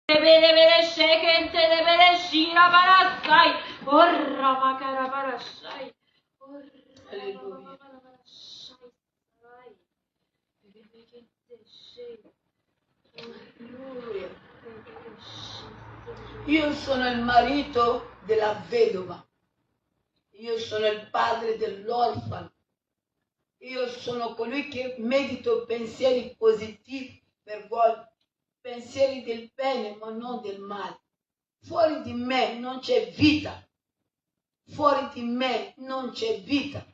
Bere shekente de bere shira barasai. Orra makara barasai. Alleluia. Io sono il marito della vedova. Io sono il padre dell'orfano. Io sono colui che medito pensieri positivi per voi, pensieri del bene ma non del male. Fuori di me non c'è vita. Fuori di me non c'è vita.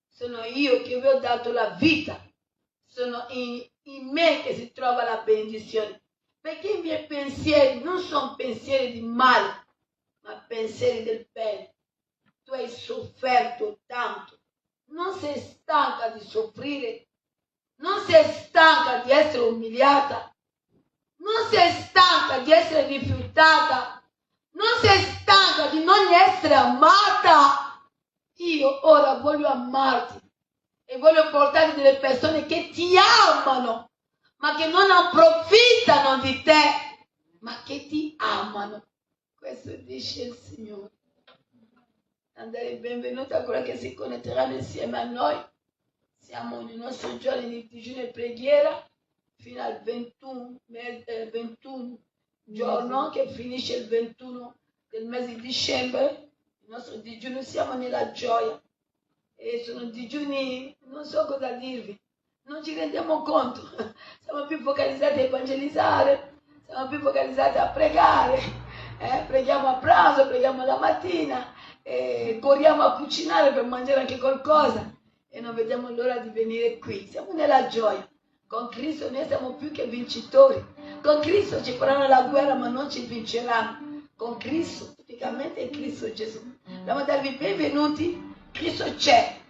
Sono io che vi ho dato la vita. Sono in me che si trova la benedizione. Perché i miei pensieri non sono pensieri di male, ma pensieri del bene. Tu hai sofferto tanto. Non sei stanca di soffrire. Non sei stanca di essere umiliata. Non sei stanca di essere rifiutata. Non sei stanca di non essere amata. Io ora voglio amarti e voglio portare delle persone che ti amano, ma che non approfittano di te, ma che ti amano. Questo dice il Signore. Andare il benvenuto a quello che si connetteranno insieme a noi. Siamo nei nostri giorni di digiuno e preghiera fino al 21 giorno che finisce il 21 del mese di dicembre. Il nostro digiuno, siamo nella gioia e sono digiuni, non so cosa dirvi, non ci rendiamo conto, siamo più focalizzati a evangelizzare, siamo più focalizzati a pregare, preghiamo a pranzo, preghiamo la mattina, corriamo a cucinare per mangiare anche qualcosa e non vediamo l'ora di venire qui. Siamo nella gioia. Con Cristo noi siamo più che vincitori. Con Cristo ci faranno la guerra ma non ci vinceranno. Con Cristo, praticamente è Cristo Gesù. Dobbiamo darvi benvenuti. Cristo c'è.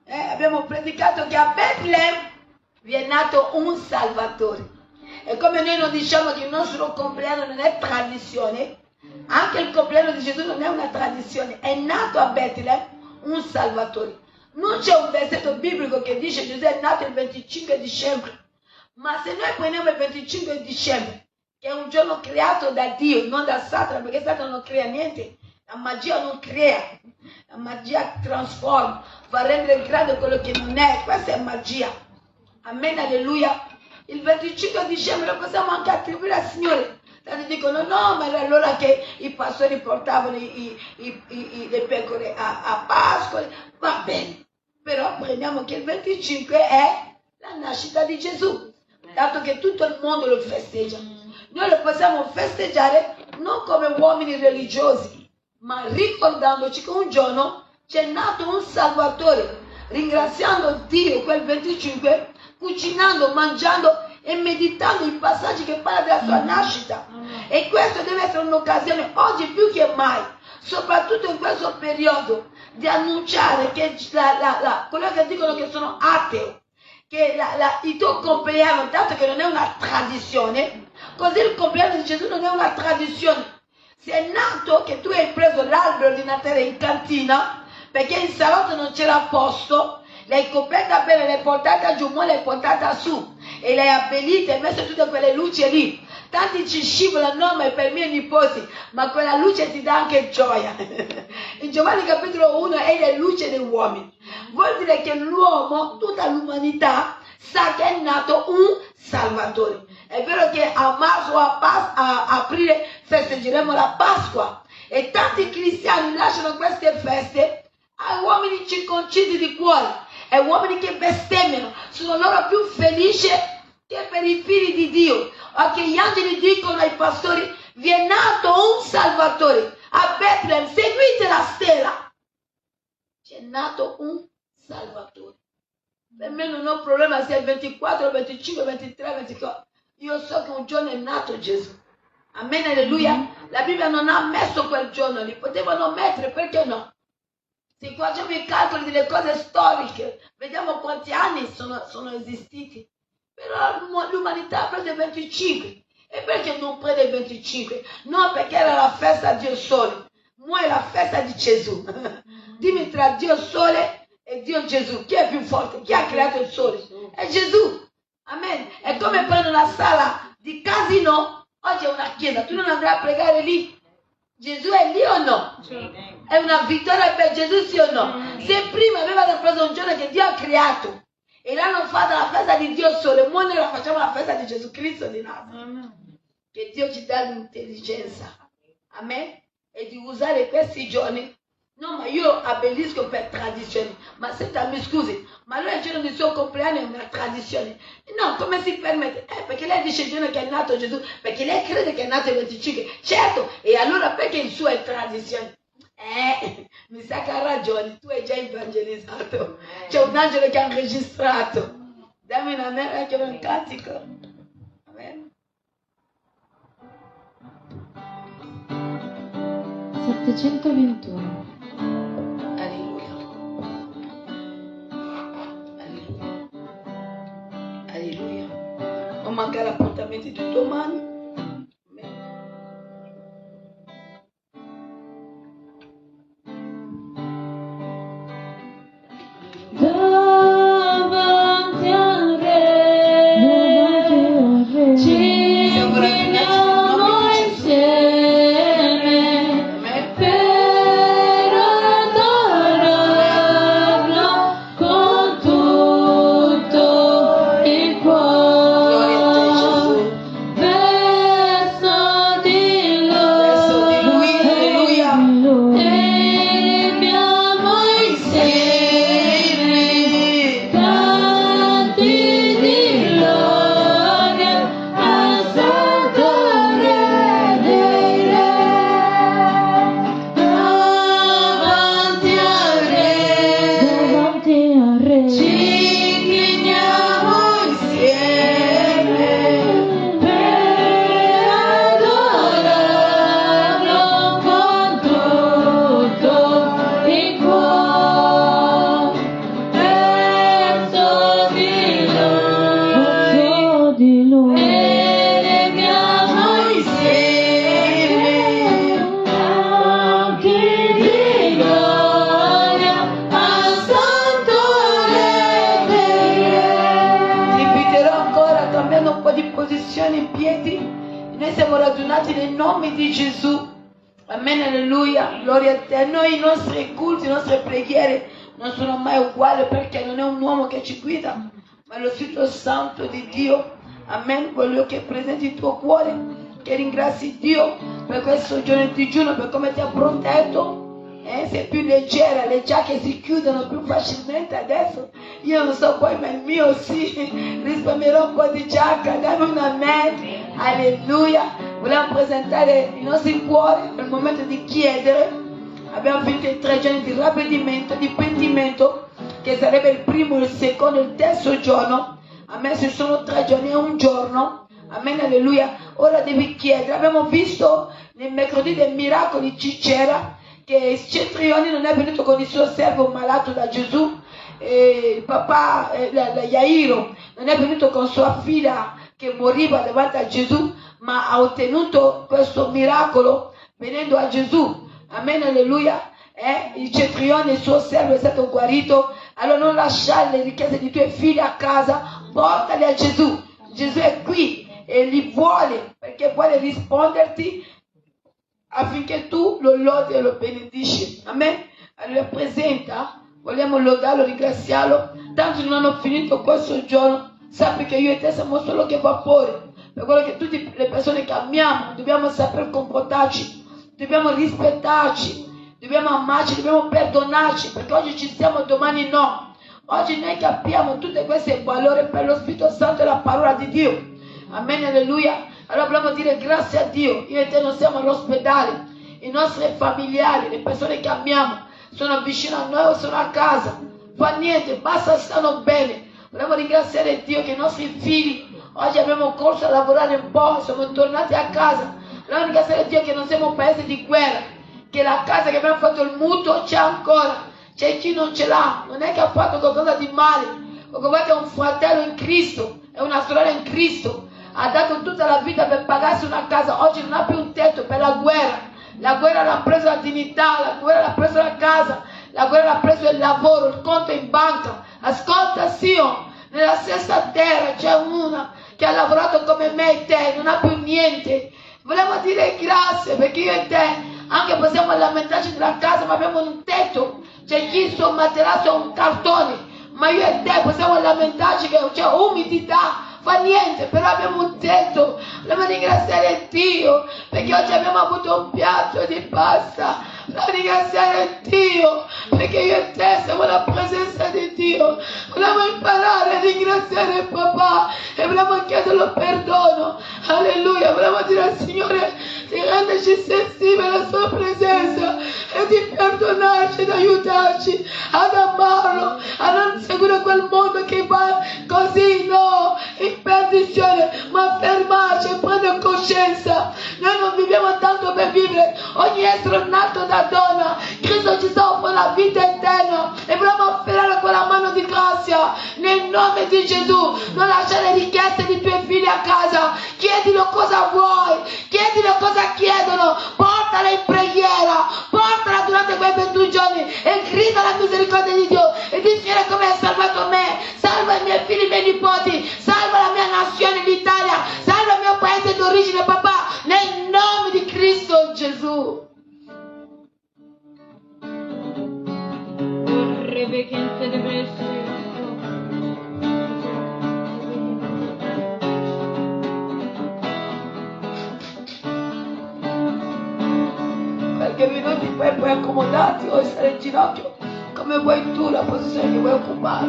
Abbiamo predicato che a Betlemme vi è nato un Salvatore. E come noi non diciamo che il nostro compleanno non è tradizione, anche il compleanno di Gesù non è una tradizione. È nato a Betlemme un Salvatore. Non c'è un versetto biblico che dice Gesù è nato il 25 dicembre. Ma se noi prendiamo il 25 dicembre, che è un giorno creato da Dio, non da Satana, perché Satana non crea niente. La magia non crea. La magia trasforma, fa rendere grande quello che non è. Questa è magia. Amen, alleluia. Il 25 dicembre lo possiamo anche attribuire al Signore. Tanti dicono no, ma era l'ora che i pastori portavano le pecore a Pasqua. Va bene. Però prendiamo che il 25 è la nascita di Gesù, dato che tutto il mondo lo festeggia. Noi lo possiamo festeggiare non come uomini religiosi, ma ricordandoci che un giorno c'è nato un Salvatore, ringraziando Dio quel 25, cucinando, mangiando e meditando i passaggi che parlano della sua nascita. E questo deve essere un'occasione, oggi più che mai, soprattutto in questo periodo, di annunciare che quello che dicono che sono ateo, che il tuo compleanno, dato che non è una tradizione, così il compleanno di Gesù non è una tradizione. Se è nato che tu hai preso l'albero di Natale in cantina, perché in salotto non c'era posto, l'hai coperta bene, l'hai portata giù, l'hai portata su e l'hai abbellita e messo tutte quelle luci lì. Tanti ci scivolano, ma per i miei nipoti, ma quella luce ti dà anche gioia. In Giovanni capitolo 1 è la luce degli uomini. Vuol dire che l'uomo, tutta l'umanità, sa che è nato un Salvatore. È vero che a marzo o a aprile festeggeremo la Pasqua e tanti cristiani lasciano queste feste a uomini circoncisi di cuore e uomini che bestemmiano. Sono loro più felici che per i figli di Dio. Anche gli angeli dicono ai pastori: vi è nato un Salvatore a Betlemme, seguite la stella. C'è nato un Salvatore. Per me non ho problema se è il 24, il 25, il 23, il 24. Io so che un giorno è nato Gesù. Amen, alleluia. La Bibbia non ha messo quel giorno lì. Potevano mettere, perché no? Se facciamo i calcoli delle cose storiche, vediamo quanti anni sono esistiti. Però l'umanità prende il 25. E perché non prende il 25? No, perché era la festa di Dio Sole. Mo' è la festa di Gesù. Dimmi, tra Dio Sole e Dio Gesù, chi è più forte? Chi ha creato il sole? È Gesù. Amen. È come prendere una sala di casino Oggi è una chiesa, tu non andrai a pregare lì. Gesù è lì o no? È una vittoria per Gesù, sì o no? Se prima avevano preso un giorno che Dio ha creato e l'hanno fatta la festa di Dio solo, noi la facciamo la festa di Gesù Cristo di Nazareth. Che Dio ci dà l'intelligenza, amen, e di usare questi giorni. No, ma io abbellisco per tradizione. Ma senta, mi scusi, ma allora il giorno del suo compleanno è una tradizione? No, come si permette? Perché lei dice il giorno che è nato Gesù, perché lei crede che è nato il 25. Certo, e allora perché il suo è tradizione? Mi sa che ha ragione, tu hai già evangelizzato. C'è un angelo che ha registrato. Dammi una mera anche un cantico. Amen. 721. Alleluia. Alleluia. Alleluia. Non mancare appuntamenti di domani. Davanti al Re, ci incliniamo insieme per adorarlo con tutto il cuore. Verso di Lui, eleviamo insieme canti di gloria al Santo Re dei Re. Davanti al Re, ci incliniamo insieme per adorarlo con tutto il cuore. Verso di Lui, eleviamo insieme canti di gloria al Santo Re dei Re. Ripeterò ancora, cambiando un po' di posizione in piedi. Noi siamo radunati nel nome di Gesù. Amen, alleluia, gloria a te. Noi i nostri culti, le nostre preghiere non sono mai uguali perché non è un uomo che ci guida, ma è lo Spirito Santo di Dio. Amen, voglio che presenti il tuo cuore, che ringrazi Dio per questo giorno di digiuno, per come ti ha protetto. Sei più leggera, le giacche si chiudono più facilmente adesso. Io non so poi, ma il mio sì, risparmierò un po' di giacca, dammi un amen, alleluia. Vogliamo presentare i nostri cuori nel momento di chiedere. Abbiamo finito i 3 giorni di ravvedimento, di pentimento, che sarebbe il primo, il secondo e il terzo giorno. Amen, se sono 3 giorni e un giorno. Amen, alleluia. Ora devi chiedere. Abbiamo visto nel mercoledì dei miracoli Cicera che il centurione non è venuto con il suo servo malato da Gesù, il papà Jairo non è venuto con sua figlia che moriva davanti a Gesù, ma ha ottenuto questo miracolo venendo a Gesù. Amen, alleluia. Il centurione, il suo servo, è stato guarito. Allora non lasciare le richieste di tuoi figli a casa, portali a Gesù. Gesù è qui e li vuole, perché vuole risponderti affinché tu lo lodi e lo benedici. Amen. Allora presenta, vogliamo lodarlo, ringraziarlo. Tanto non hanno finito questo giorno, sappi che io e te siamo solo che vapore. Per quello che tutte le persone che amiamo dobbiamo saper comportarci, dobbiamo rispettarci, dobbiamo amarci, dobbiamo perdonarci, perché oggi ci siamo, domani no. Oggi noi capiamo tutte queste valori per lo Spirito Santo e la parola di Dio. Amen, alleluia. Allora vogliamo dire grazie a Dio. Io e te non siamo all'ospedale, i nostri familiari, le persone che amiamo sono vicino a noi o sono a casa. Fa niente, basta, stanno bene. Vogliamo ringraziare Dio che i nostri figli oggi abbiamo corso a lavorare un po', siamo tornati a casa. Vogliamo ringraziare Dio che non siamo un paese di guerra, che la casa che abbiamo fatto il mutuo c'è ancora. C'è chi non ce l'ha, non è che ha fatto qualcosa di male, qualcosa che è un fratello in Cristo, è una sorella in Cristo. Ha dato tutta la vita per pagarsi una casa, oggi non ha più un tetto per la guerra. La guerra l'ha preso la dignità, la guerra l'ha preso la casa, la guerra l'ha preso il lavoro, il conto in banca. Ascolta Sion, nella stessa terra c'è una che ha lavorato come me e te, non ha più niente. Vogliamo dire grazie perché io e te, anche possiamo lamentarci della casa, ma abbiamo un tetto. C'è chi il suo materasso è un cartone, ma io e te possiamo lamentarci che c'è umidità. Fa niente, però abbiamo un tetto. Vogliamo ringraziare Dio perché oggi abbiamo avuto un piatto di pasta. Vogliamo ringraziare Dio perché io e te siamo la presenza di Dio. Vogliamo imparare a ringraziare papà e vogliamo chiederlo perdono. Alleluia. Vogliamo dire al Signore di renderci sensibili alla sua presenza e di perdonarci, ed aiutarci ad amarlo, a non seguire quel mondo che va così, no, in perdizione, ma fermarci e prendere coscienza. Noi non viviamo tanto per vivere. Ogni essere nato da donna, Cristo ci sta offrendo la vita eterna e vogliamo afferrare quella mano di grazia nel nome di Gesù. Non lasciare richieste di tuoi figli a casa, chiedilo cosa vuoi, chiedilo cosa chiedono, portala in preghiera, portala durante quei 21 giorni e grida la misericordia di Dio e di Signore come hai salvato me, salva i miei figli e i miei nipoti, salva la mia nazione, l'Italia, salva il mio paese d'origine, papà, nel nome di Cristo Gesù. Qualche minuto puoi accomodarti o stare in ginocchio come vuoi tu, la posizione che vuoi occupare.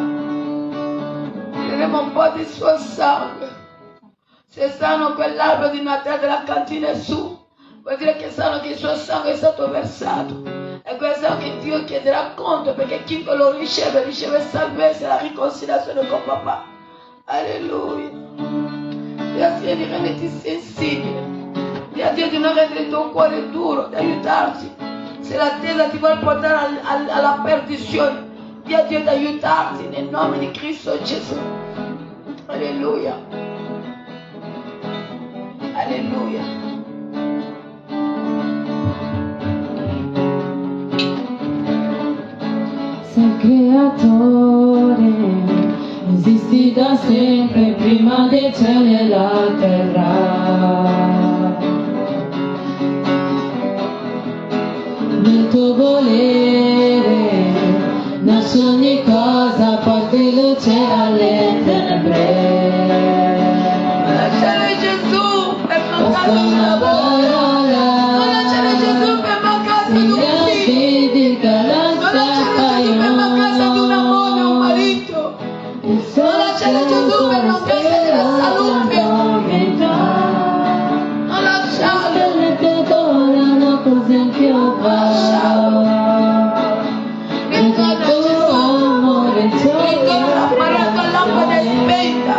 Diremo un po' di suo sangue. Se sanno quell'albero di Natale della cantina è su, vuol dire che sanno che il suo sangue è stato versato. E questo che Dio chiederà conto, perché chi lo riceve salvezza e la riconciliazione con papà. Alleluia. Grazie a Dio di renderti sensibile. Di a Dio di non rendere il tuo cuore duro, di aiutarti. Se l'attesa ti vuole portare alla perdizione, di a Dio di aiutarti nel nome di Cristo Gesù. Alleluia. Alleluia. Sei creatore, esisti da sempre, prima del cielo e la terra. Nel tuo volere nasce ogni cosa, porti luce alle tenebre. Lasciare Gesù per Basta una parola, non lasciare Gesù per mancanza di un figlio. Non lasciare Gesù per mancanza di un amore, un marito. Non lasciare Gesù per mancanza della salute. Non lasciarlo. Così anch'io farò. Ricorda Gesù. Ricorda, appare la lampada è spenta.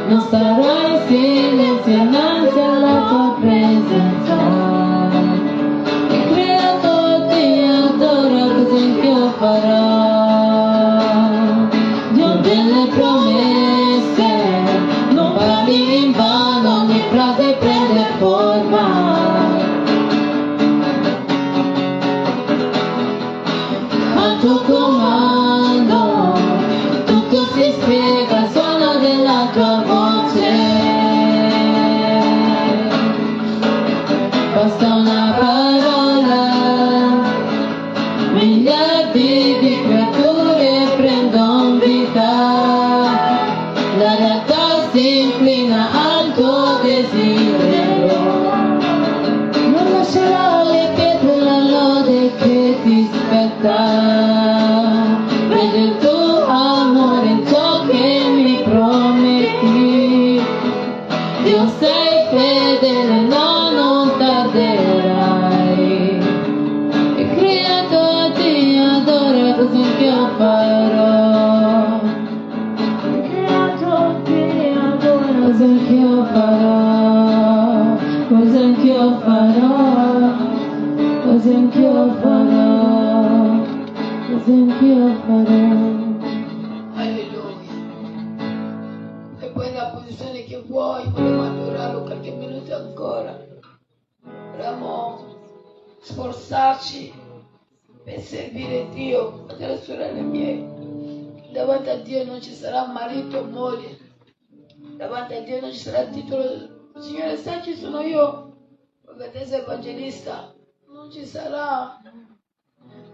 Non starò in silenzio innanzi alla tua presenza. Il creatore ti adora, così anch'io farò. Dio delle promesse, non parli in vano, ogni frase prende forma. Al tuo comando tutto si spiega al suono della tua voce. Basta una parola, miliardi di creature prendono vita. La realtà si inclina al tuo desiderio. Non lascerò le pietre la lode che ti spetta. Vedo il tuo amore in ciò che mi prometti. Dio sei fedele, no, non tarderai. Il creatore ti adora, così anch'io farò. Il creatore ti adora, così anch'io farò. Così anch'io farò. Così anch'io farò. Così anch'io farò. Alleluia. E poi nella posizione che vuoi, vogliamo adorarlo qualche minuto ancora. Vogliamo sforzarci per servire Dio. Fratelli e sorelle miei, davanti a Dio non ci sarà marito o moglie. davanti a Dio non ci sarà il titolo Signore sai ci sono io, profetessa evangelista, non ci sarà.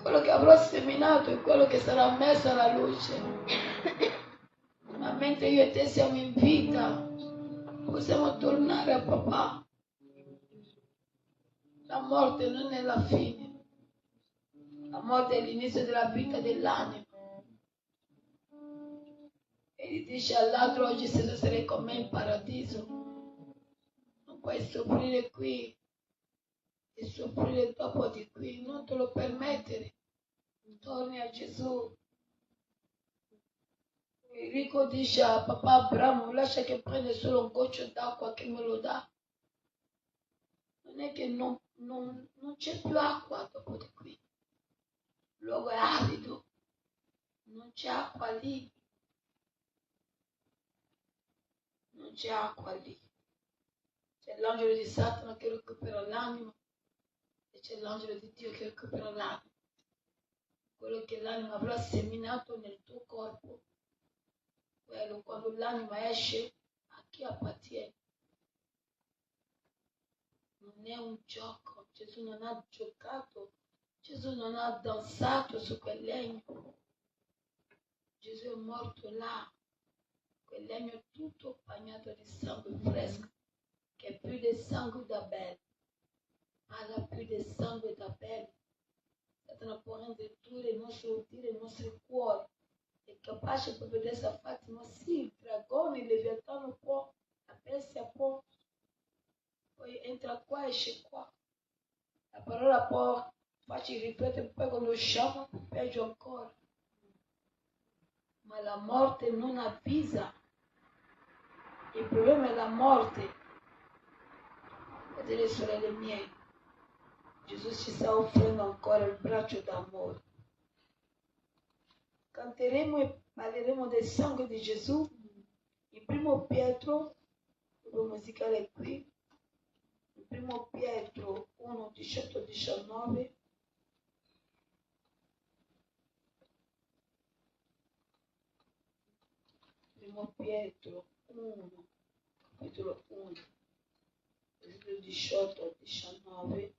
Quello che avrò seminato è quello che sarà messo alla luce. Ma mentre io e te siamo in vita, possiamo tornare a papà. La morte non è la fine, la morte è l'inizio della vita dell'anima. E gli dice all'altro oggi se sarei con me in paradiso. Non puoi soffrire qui e soffrire dopo di qui, non te lo permettere. Torni a Gesù. Enrico dice a papà Abramo, lascia che prenda solo un goccio d'acqua che me lo dà. Non è che non c'è più acqua dopo di qui. Il luogo è arido, non c'è acqua lì. Non c'è acqua lì. C'è l'angelo di Satana che recupera l'anima e c'è l'angelo di Dio che recupera l'anima. Quello che l'anima avrà seminato nel tuo corpo, quello quando l'anima esce a chi appartiene. Non è un gioco, Gesù non ha giocato, Gesù non ha danzato su quel legno. Gesù è morto là, quel legno tutto bagnato di sangue fresco, che è più del sangue d'Abele, parla più del sangue d'Abele. Satana può rendere dure i nostri udire, i nostri cuori, è capace proprio di essere fatti, ma sì, il dragone, il leviatano può, la bestia può, poi entra qua, esce qua. La parola può farci ripetere, poi quando usciamo, peggio ancora. Ma la morte non avvisa. Il problema è la morte. Fratelli e sorelle miei, Gesù ci sta offrendo ancora il braccio d'amore. Canteremo e parleremo del sangue di Gesù. Il primo Pietro, il musicale è qui. Il primo Pietro 1, 18, 19. Primo Pietro 1, capitolo 1, versetto 18 a 19.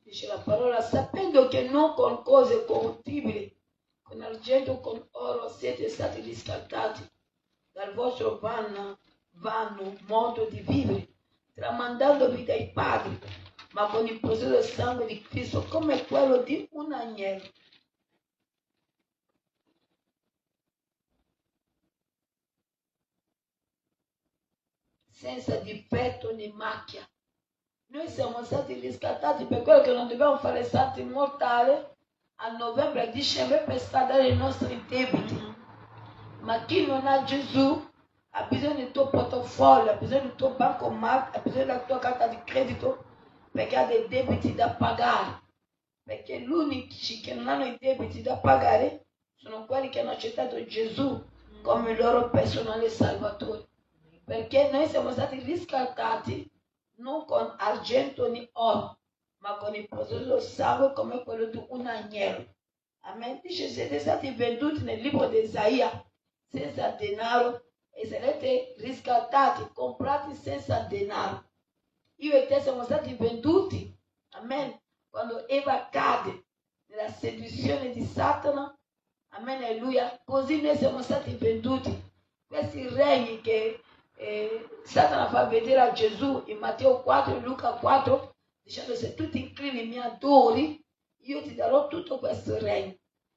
Dice la parola, sapendo che non con cose corruttibili, con argento o con oro siete stati riscattati dal vostro vano modo di vivere, tramandandovi dai padri, ma con il prezioso sangue di Cristo come quello di un agnello. Senza difetto né macchia. Noi siamo stati riscattati per quello che non dobbiamo fare santi mortali a novembre e a dicembre per scaldare i nostri debiti. Ma chi non ha Gesù ha bisogno del tuo portafoglio, ha bisogno del tuo bancomat, ha bisogno della tua carta di credito perché ha dei debiti da pagare. Perché gli unici che non hanno i debiti da pagare sono quelli che hanno accettato Gesù come il loro personale salvatore. Perché noi siamo stati riscattati non con argento né oro, ma con il prezioso sangue come quello di un agnello. Amen. Dice, siete stati venduti nel libro di Isaia senza denaro e sarete riscattati, comprati senza denaro. Io e te siamo stati venduti. Amen. Quando Eva cade nella seduzione di Satana, amen, alleluia, così noi siamo stati venduti. Questi regni che Satana fa vedere a Gesù in Matteo 4 e Luca 4, dicendo se tu ti inclini e mi adori, io ti darò tutto questo regno.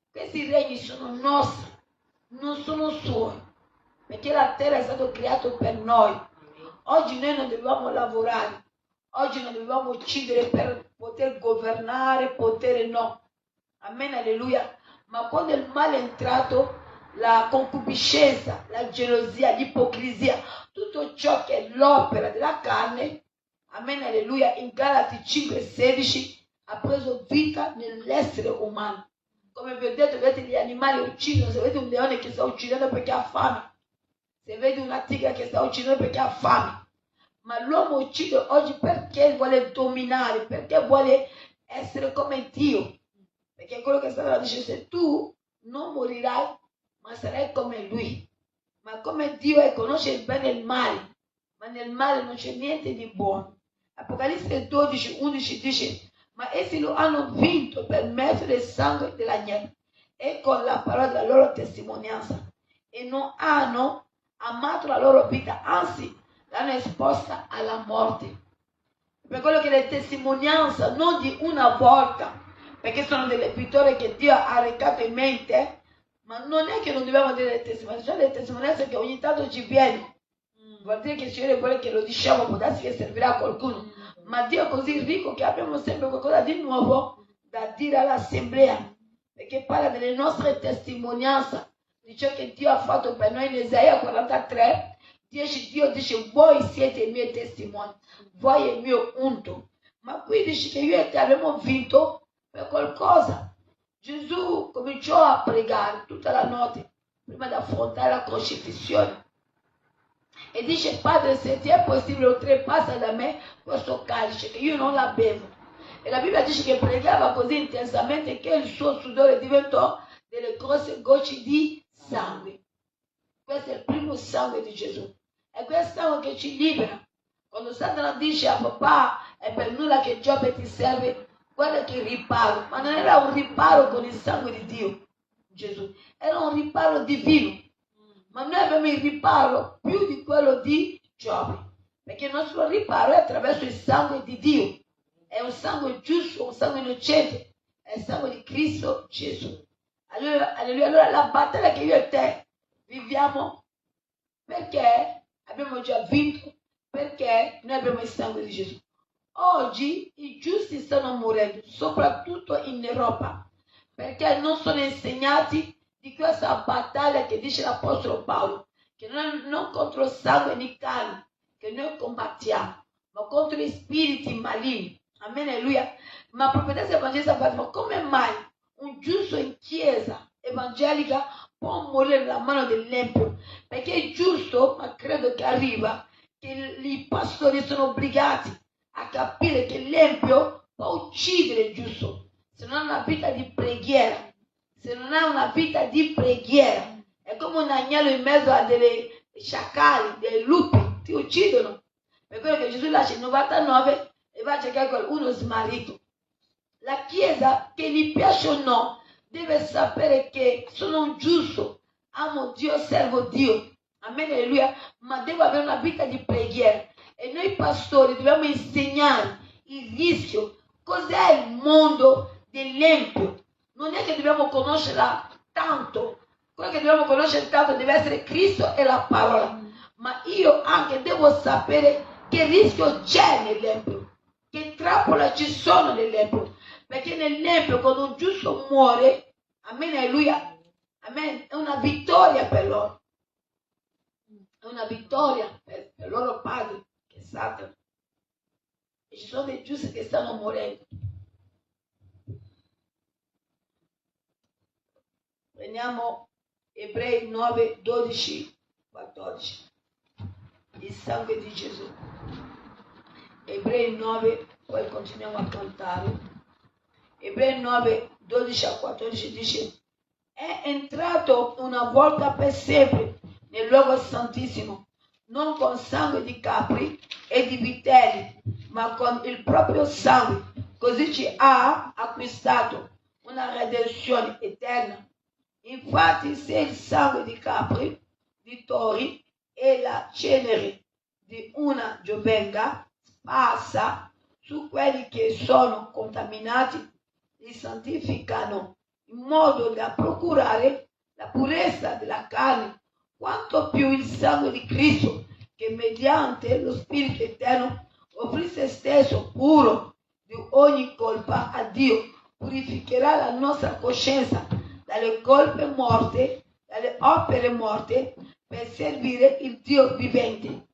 Questi regni sono nostri, non sono suoi, perché la terra è stata creata per noi. Oggi noi non dobbiamo lavorare, oggi non dobbiamo uccidere per poter governare, potere no. Amen, alleluia. Ma quando il male è entrato, la concupiscenza, la gelosia, l'ipocrisia, tutto ciò che è l'opera della carne, amen, alleluia, in Galati 5,16 ha preso vita nell'essere umano. Come vi ho detto, vedete gli animali uccidono, se vedete un leone che sta uccidendo perché ha fame, se vedi una tigre che sta uccidendo perché ha fame, ma l'uomo uccide oggi perché vuole dominare, perché vuole essere come Dio, Perché quello che Satana dice, se tu non morirai, ma sarai come lui. Ma come Dio conosce il bene e il male, ma nel male non c'è niente di buono. Apocalisse 12, 11 dice, ma essi lo hanno vinto per mezzo del sangue dell'agnello e con la parola della loro testimonianza, e non hanno amato la loro vita, anzi l'hanno esposta alla morte. Per quello che le testimonianze non di una volta, perché sono delle vittorie che Dio ha recato in mente, ma non è che non dobbiamo dire le testimonianze, sono delle testimonianze che ogni tanto ci viene. Vuol dire che il Signore vuole che lo diciamo, può darsi che servirà a qualcuno, ma Dio è così ricco che abbiamo sempre qualcosa di nuovo da dire all'assemblea, perché parla delle nostre testimonianze, di ciò che Dio ha fatto per noi in Isaia 43, 10. Dio dice, voi siete i miei testimoni, voi è il mio unto. Ma qui dice che io e te abbiamo vinto per qualcosa. Gesù cominciò a pregare tutta la notte prima di affrontare la crocifissione e dice, Padre, se ti è possibile, oltrepassa da me questo calice, che io non la bevo. E la Bibbia dice che pregava così intensamente che il suo sudore diventò delle grosse gocce di sangue. Questo è il primo sangue di Gesù. È quel sangue che ci libera. Quando Satana dice a papà, è per nulla che Giobbe ti serve, guarda che riparo. Ma non era un riparo con il sangue di Dio, Gesù. Era un riparo divino. Ma noi abbiamo il riparo più di quello di Giobbe. Perché il nostro riparo è attraverso il sangue di Dio. È un sangue giusto, un sangue innocente. È il sangue di Cristo Gesù. Allora la battaglia che io e te viviamo, perché abbiamo già vinto, perché noi abbiamo il sangue di Gesù. Oggi i giusti stanno morendo, soprattutto in Europa, perché non sono insegnati di questa battaglia che dice l'Apostolo Paolo, che non contro il sangue né carne che noi combattiamo, ma contro gli spiriti maligni. Amen, alleluia. Ma profetessa evangelista Fatima, come mai un giusto in chiesa evangelica può morire nella mano dell'empio? Perché è giusto, ma credo che arriva, che i pastori sono obbligati a capire che l'empio può uccidere il giusto se non ha una vita di preghiera. Se non ha una vita di preghiera, è come un agnello in mezzo a delle sciacalli, dei lupi, ti uccidono. Per quello che Gesù lascia il 99 e va a cercare qualcuno smarrito. La Chiesa, che gli piace o no, deve sapere che sono un giusto, amo Dio, servo Dio. Amen, alleluia. Ma devo avere una vita di preghiera. E noi pastori dobbiamo insegnare il rischio. Cos'è il mondo dell'empio? Non è che dobbiamo conoscerla tanto. Quello che dobbiamo conoscere tanto deve essere Cristo e la parola. Ma io anche devo sapere che rischio c'è nell'empio, che trappole ci sono nell'empio. Perché nell'empio, quando un giusto muore, amen, alleluia, amen, è una vittoria per loro. È una vittoria per i loro padri, che è Satana. E ci sono dei giusti che stanno morendo. Prendiamo Ebrei 9, 12, 14. Il sangue di Gesù. Ebrei 9, poi continuiamo a contare. Ebrei 9, 12 a 14 dice: è entrato una volta per sempre nel luogo santissimo, non con sangue di capri e di vitelli, ma con il proprio sangue. Così ci ha acquistato una redenzione eterna. Infatti, se il sangue di capri, di tori e la cenere di una giovenga passa su quelli che sono contaminati, li santificano in modo da procurare la purezza della carne, quanto più il sangue di Cristo, che mediante lo Spirito Eterno offrì se stesso puro di ogni colpa a Dio, purificherà la nostra coscienza dalle colpe morte, dalle opere morte, per servire il Dio vivente.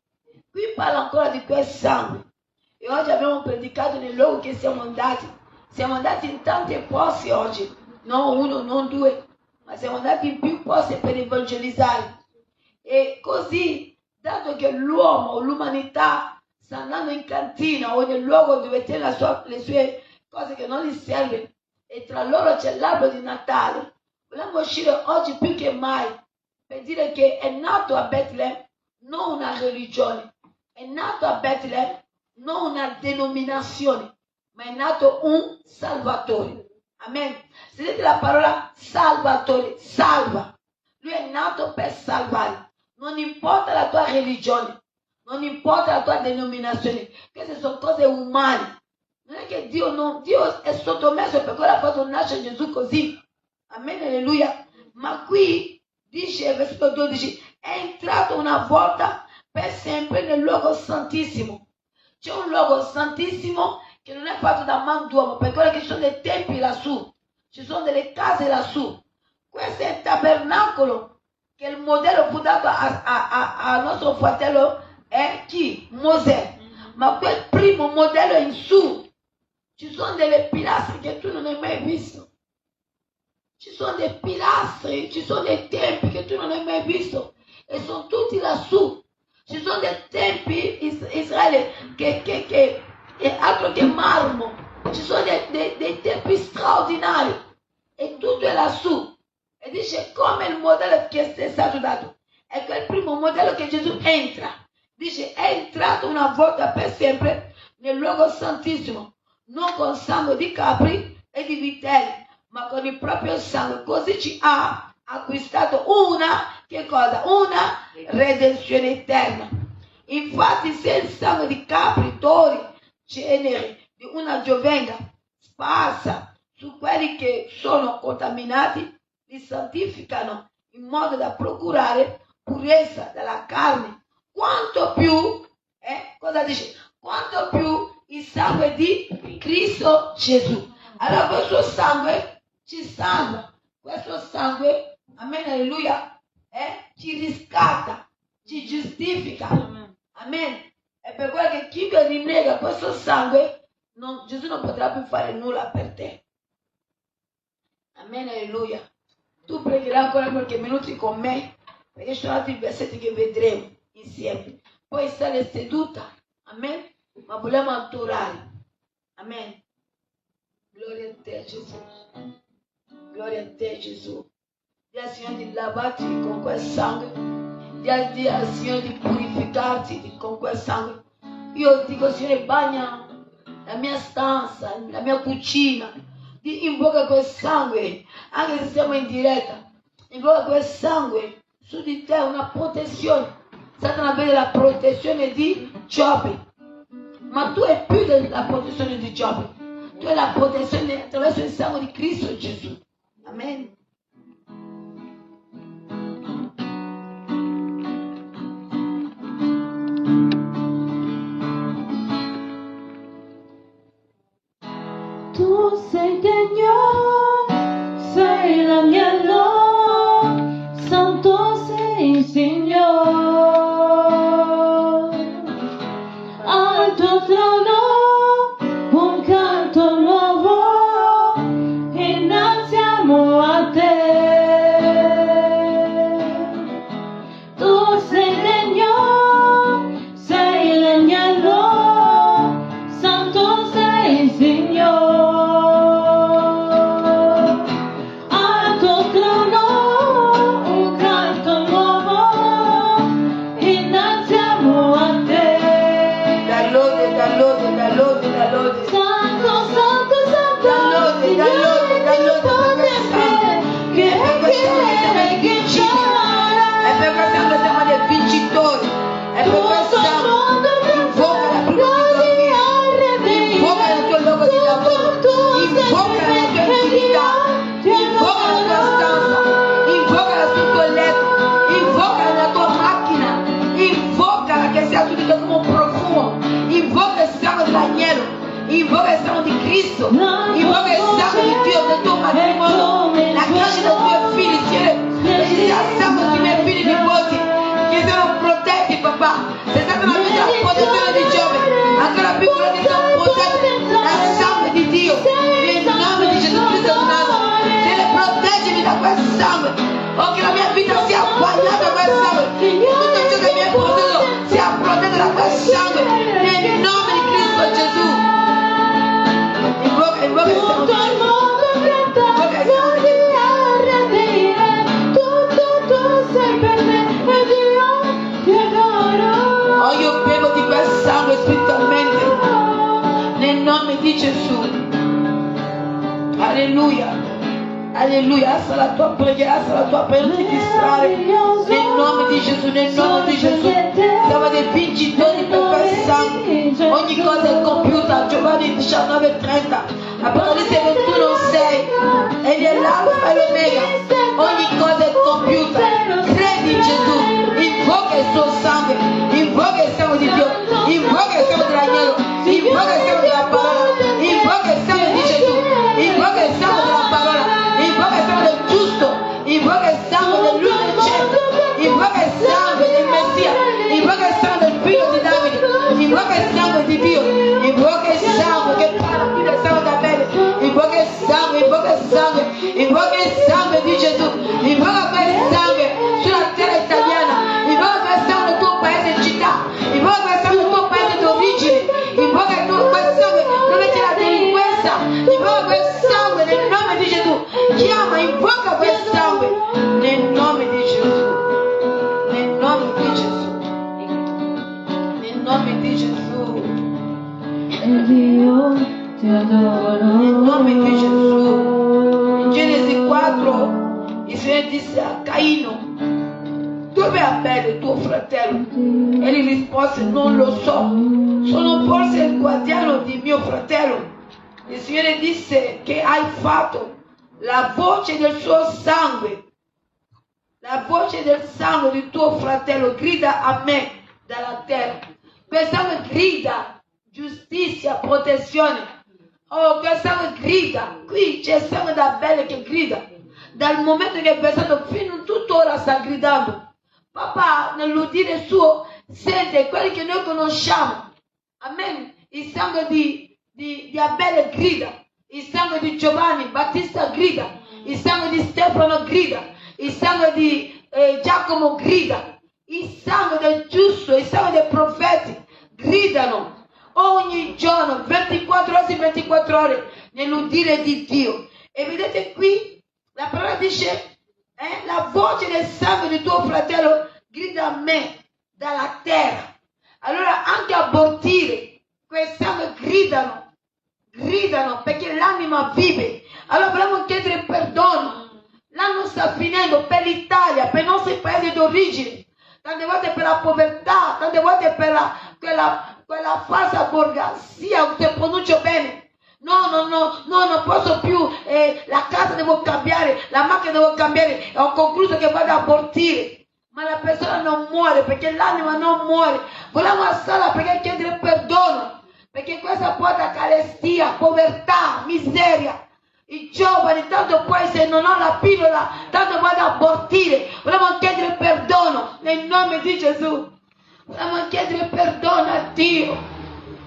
Qui parla ancora di quel sangue. E oggi abbiamo predicato nel luogo che siamo andati. Siamo andati in tanti posti oggi, non uno, non due, ma siamo andati in più posti per evangelizzare. E così, dato che l'uomo, l'umanità, sta andando in cantina o nel luogo dove tiene le sue cose che non gli servono, e tra loro c'è l'albero di Natale. Vogliamo uscire oggi più che mai per dire che è nato a Betlemme non una religione, è nato a Betlemme non una denominazione, ma è nato un Salvatore. Amen. Sentite la parola Salvatore, salva. Lui è nato per salvare. Non importa la tua religione, non importa la tua denominazione, queste sono cose umane. Non è che Dio è sottomesso per quello ha fatto nascere Gesù così. Amen, alleluia. Ma qui dice, versetto 12, è entrato una volta per sempre nel luogo santissimo. C'è un luogo santissimo che non è fatto da man d'uomo, per quello che ci sono dei templi lassù, ci sono delle case lassù. Questo è il tabernacolo, che il modello fu dato a nostro fratello è chi? Mosè. Ma quel primo modello è in su. Ci sono delle pilastri che tu non hai mai visto. Ci sono dei pilastri, ci sono dei tempi che tu non hai mai visto. E sono tutti lassù. Ci sono dei tempi Israele che è altro che marmo. Ci sono dei tempi straordinari. E tutto è lassù. E dice come il modello che è stato dato. È quel primo modello che Gesù entra. Dice è entrato una volta per sempre nel luogo santissimo. Non con sangue di capri e di vitelli, ma con il proprio sangue. Così ci ha acquistato che cosa? Una redenzione eterna. Infatti se il sangue di capri, tori, ceneri di una giovenga sparsa su quelli che sono contaminati, li santificano in modo da procurare purezza dalla carne. Quanto più, cosa dice? Quanto più il sangue di Cristo Gesù. Allora questo sangue ci salva. Questo sangue, amen, alleluia, ci riscatta, ci giustifica. Amen. E per quello che chi rinnega questo sangue, Gesù non potrà più fare nulla per te. Amen, alleluia. Tu pregherai ancora qualche minuto con me, perché ci sono altri versetti che vedremo insieme. Poi stare seduta. Amen. Ma vogliamo adorare. Amen. Gloria a te Gesù. Gloria a te Gesù. Dì al Signore di lavarti con quel sangue. Dì al Signore di purificarti con quel sangue. Io dico Signore bagna la mia stanza, la mia cucina. Invoca quel sangue. Anche se siamo in diretta. Invoca quel sangue. Su di te una protezione. Satana vede la protezione di Giobbe. Ma tu hai più della protezione di Giobbe. Tu hai la protezione attraverso il sangue di Cristo Gesù. Amen. Tu sei degno, sei l'agnello, santo sei il Signore. Al tuo trono un canto nuovo, innalziamo a te. Tu sei degno, sei l'agnello, santo sei il Signore. Al tuo trono un canto nuovo, innalziamo a te. Lode. Santo, santo, santo, Signore potente, che viene, che c'era. E per questo anno siamo dei vincitori. E per questo invoca la prima invoca il tuo luogo di lavoro, invoca la tua intimità, invoca la tua stanza, invoca sul tuo letto, invoca la tua macchina, invoca che sia subito come un profumo, invoca il sangue dell'agnello, invoca il sangue di Cristo, invoca il sangue di Dio del tuo matrimonio, la crescita dei tuoi figli, Signore, che ci sia sangue sui miei figli e nipoti, che siano protetti, papà. Se è stata una vita la protezione di Giobbe, ancora più quello che sono protetti dal sangue di Dio, nel nome di Gesù Cristo di Nazareth. Signore, proteggimi da quel sangue, oh che la mia vita sia bagnata da quel sangue, che tutto ciò che mi è potuto sia protetto da quel sangue, nel nome di Cristo Gesù. Invoca il sangue di Gesù. di Gesù. Alleluia. Alleluia. Alza la tua preghiera, alza la tua preghiera, non ti distrarre. Nel nome di Gesù, nel nome di Gesù. Siamo dei vincitori per quel sangue. Ogni cosa è compiuta. Giovanni 19:30. Apocalisse 21:6. Egli è l'alfa e l'omega. Ogni cosa è compiuta. Credi in Gesù. Invoca il suo sangue. Invoca il sangue di Dio. Invoca il sangue dell'agnello. Invoca il sangue della parola. Invoca il sangue di Gesù. Invoca il sangue della parola. Invoca il sangue del giusto. Invoca il sangue dell'Unicento. Invoca il sangue del Messia. Invoca il sangue del figlio di Davide. Invoca il sangue di Dio. Invoca il sangue che parla più del sangue d'Abele. Invoca il sangue, invoca il sangue. Invoca il sangue di Gesù. Invoca quel sangue sulla terra italiana. Invoca quel sangue del tuo paese e città. Invoca quel sangue del tuo paese d'origine. Invoca quel sangue dove c'è la delinquenza. Invoca quel sangue nel nome di Gesù. Chiama, invoca quel sangue nel nome di Gesù. Nel nome di Gesù. Nel nome di Gesù. Dio ti adoro. Nel nome di Gesù. In Genesi 4 il Signore disse a Caino: dove è Abele tuo fratello? Egli rispose: non lo so, sono forse il guardiano di mio fratello. Il Signore disse: che hai fatto? La voce del suo sangue, la voce del sangue di tuo fratello grida a me dalla terra. Quel sangue grida giustizia, protezione. Oh, quel sangue grida. Qui c'è il sangue d'Abele che grida. Dal momento che è pensato fino a tuttora sta gridando. Papà nell'udire suo sente quelli che noi conosciamo. Amen. Il sangue di Abele grida. Il sangue di Giovanni Battista grida. Il sangue di Stefano grida. Il sangue di Giacomo grida. Il sangue del giusto, il sangue dei profeti gridano ogni giorno, 24 ore su 24 ore, nell'udire di Dio. E vedete qui, la parola dice, la voce del sangue di tuo fratello grida a me dalla terra. Allora anche abortire, quel sangue gridano perché l'anima vive. Allora vogliamo chiedere perdono. L'anno sta finendo per l'Italia, per i nostri paesi d'origine, tante volte per la povertà, tante volte per quella falsa borghesia, se pronuncio bene. No, non posso più, la casa devo cambiare, la macchina devo cambiare, ho concluso che vado a abortire. Ma la persona non muore perché l'anima non muore. Vogliamo alzarla perché chiedere perdono, perché questa porta carestia, povertà, miseria. I giovani, tanto poi se non ho la pillola, tanto vado a abortire. Vogliamo chiedere perdono nel nome di Gesù. Vogliamo chiedere perdono a Dio.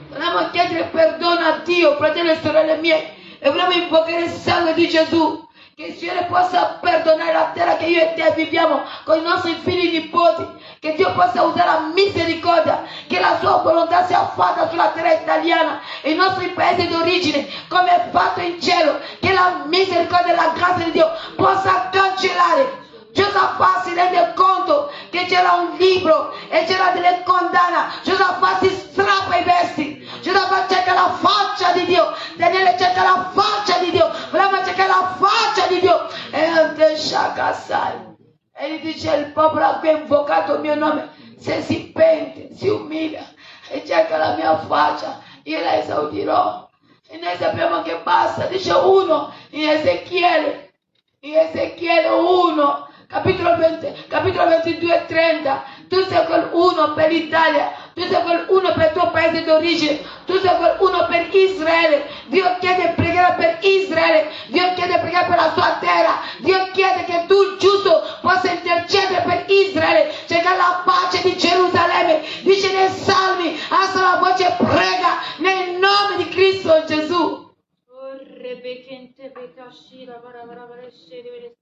Vogliamo chiedere perdono a Dio, fratelli e sorelle mie. E vogliamo invocare il sangue di Gesù. Che il Signore possa perdonare la terra che io e te viviamo con i nostri figli e nipoti. Che Dio possa usare la misericordia. Che la sua volontà sia fatta sulla terra italiana e i nostri paesi d'origine come è fatto in cielo. Che la misericordia e la grazia di Dio possa cancellare. Giosafat si rende conto che c'era un libro e c'era delle condanne. Giosafat si strappa i vesti. Giosafat cerca la faccia di Dio. Daniele cerca la faccia di Dio. Vogliamo cercare la faccia di Dio. E gli dice: il popolo a cui ha invocato il mio nome, se si pente, si umilia e cerca la mia faccia, io la esaudirò. E noi sappiamo che basta. Dice uno in Ezechiele 1, capitolo 22 e 30. Tu sei quel uno per l'Italia, tu sei quel uno per il tuo paese d'origine, tu sei quel uno per Israele. Dio chiede preghiera per Israele, Dio chiede preghiera per la sua terra, Dio chiede che tu il giusto possa intercedere per Israele, cercare la pace di Gerusalemme. Dice nei Salmi, alza la voce e prega nel nome di Cristo Gesù.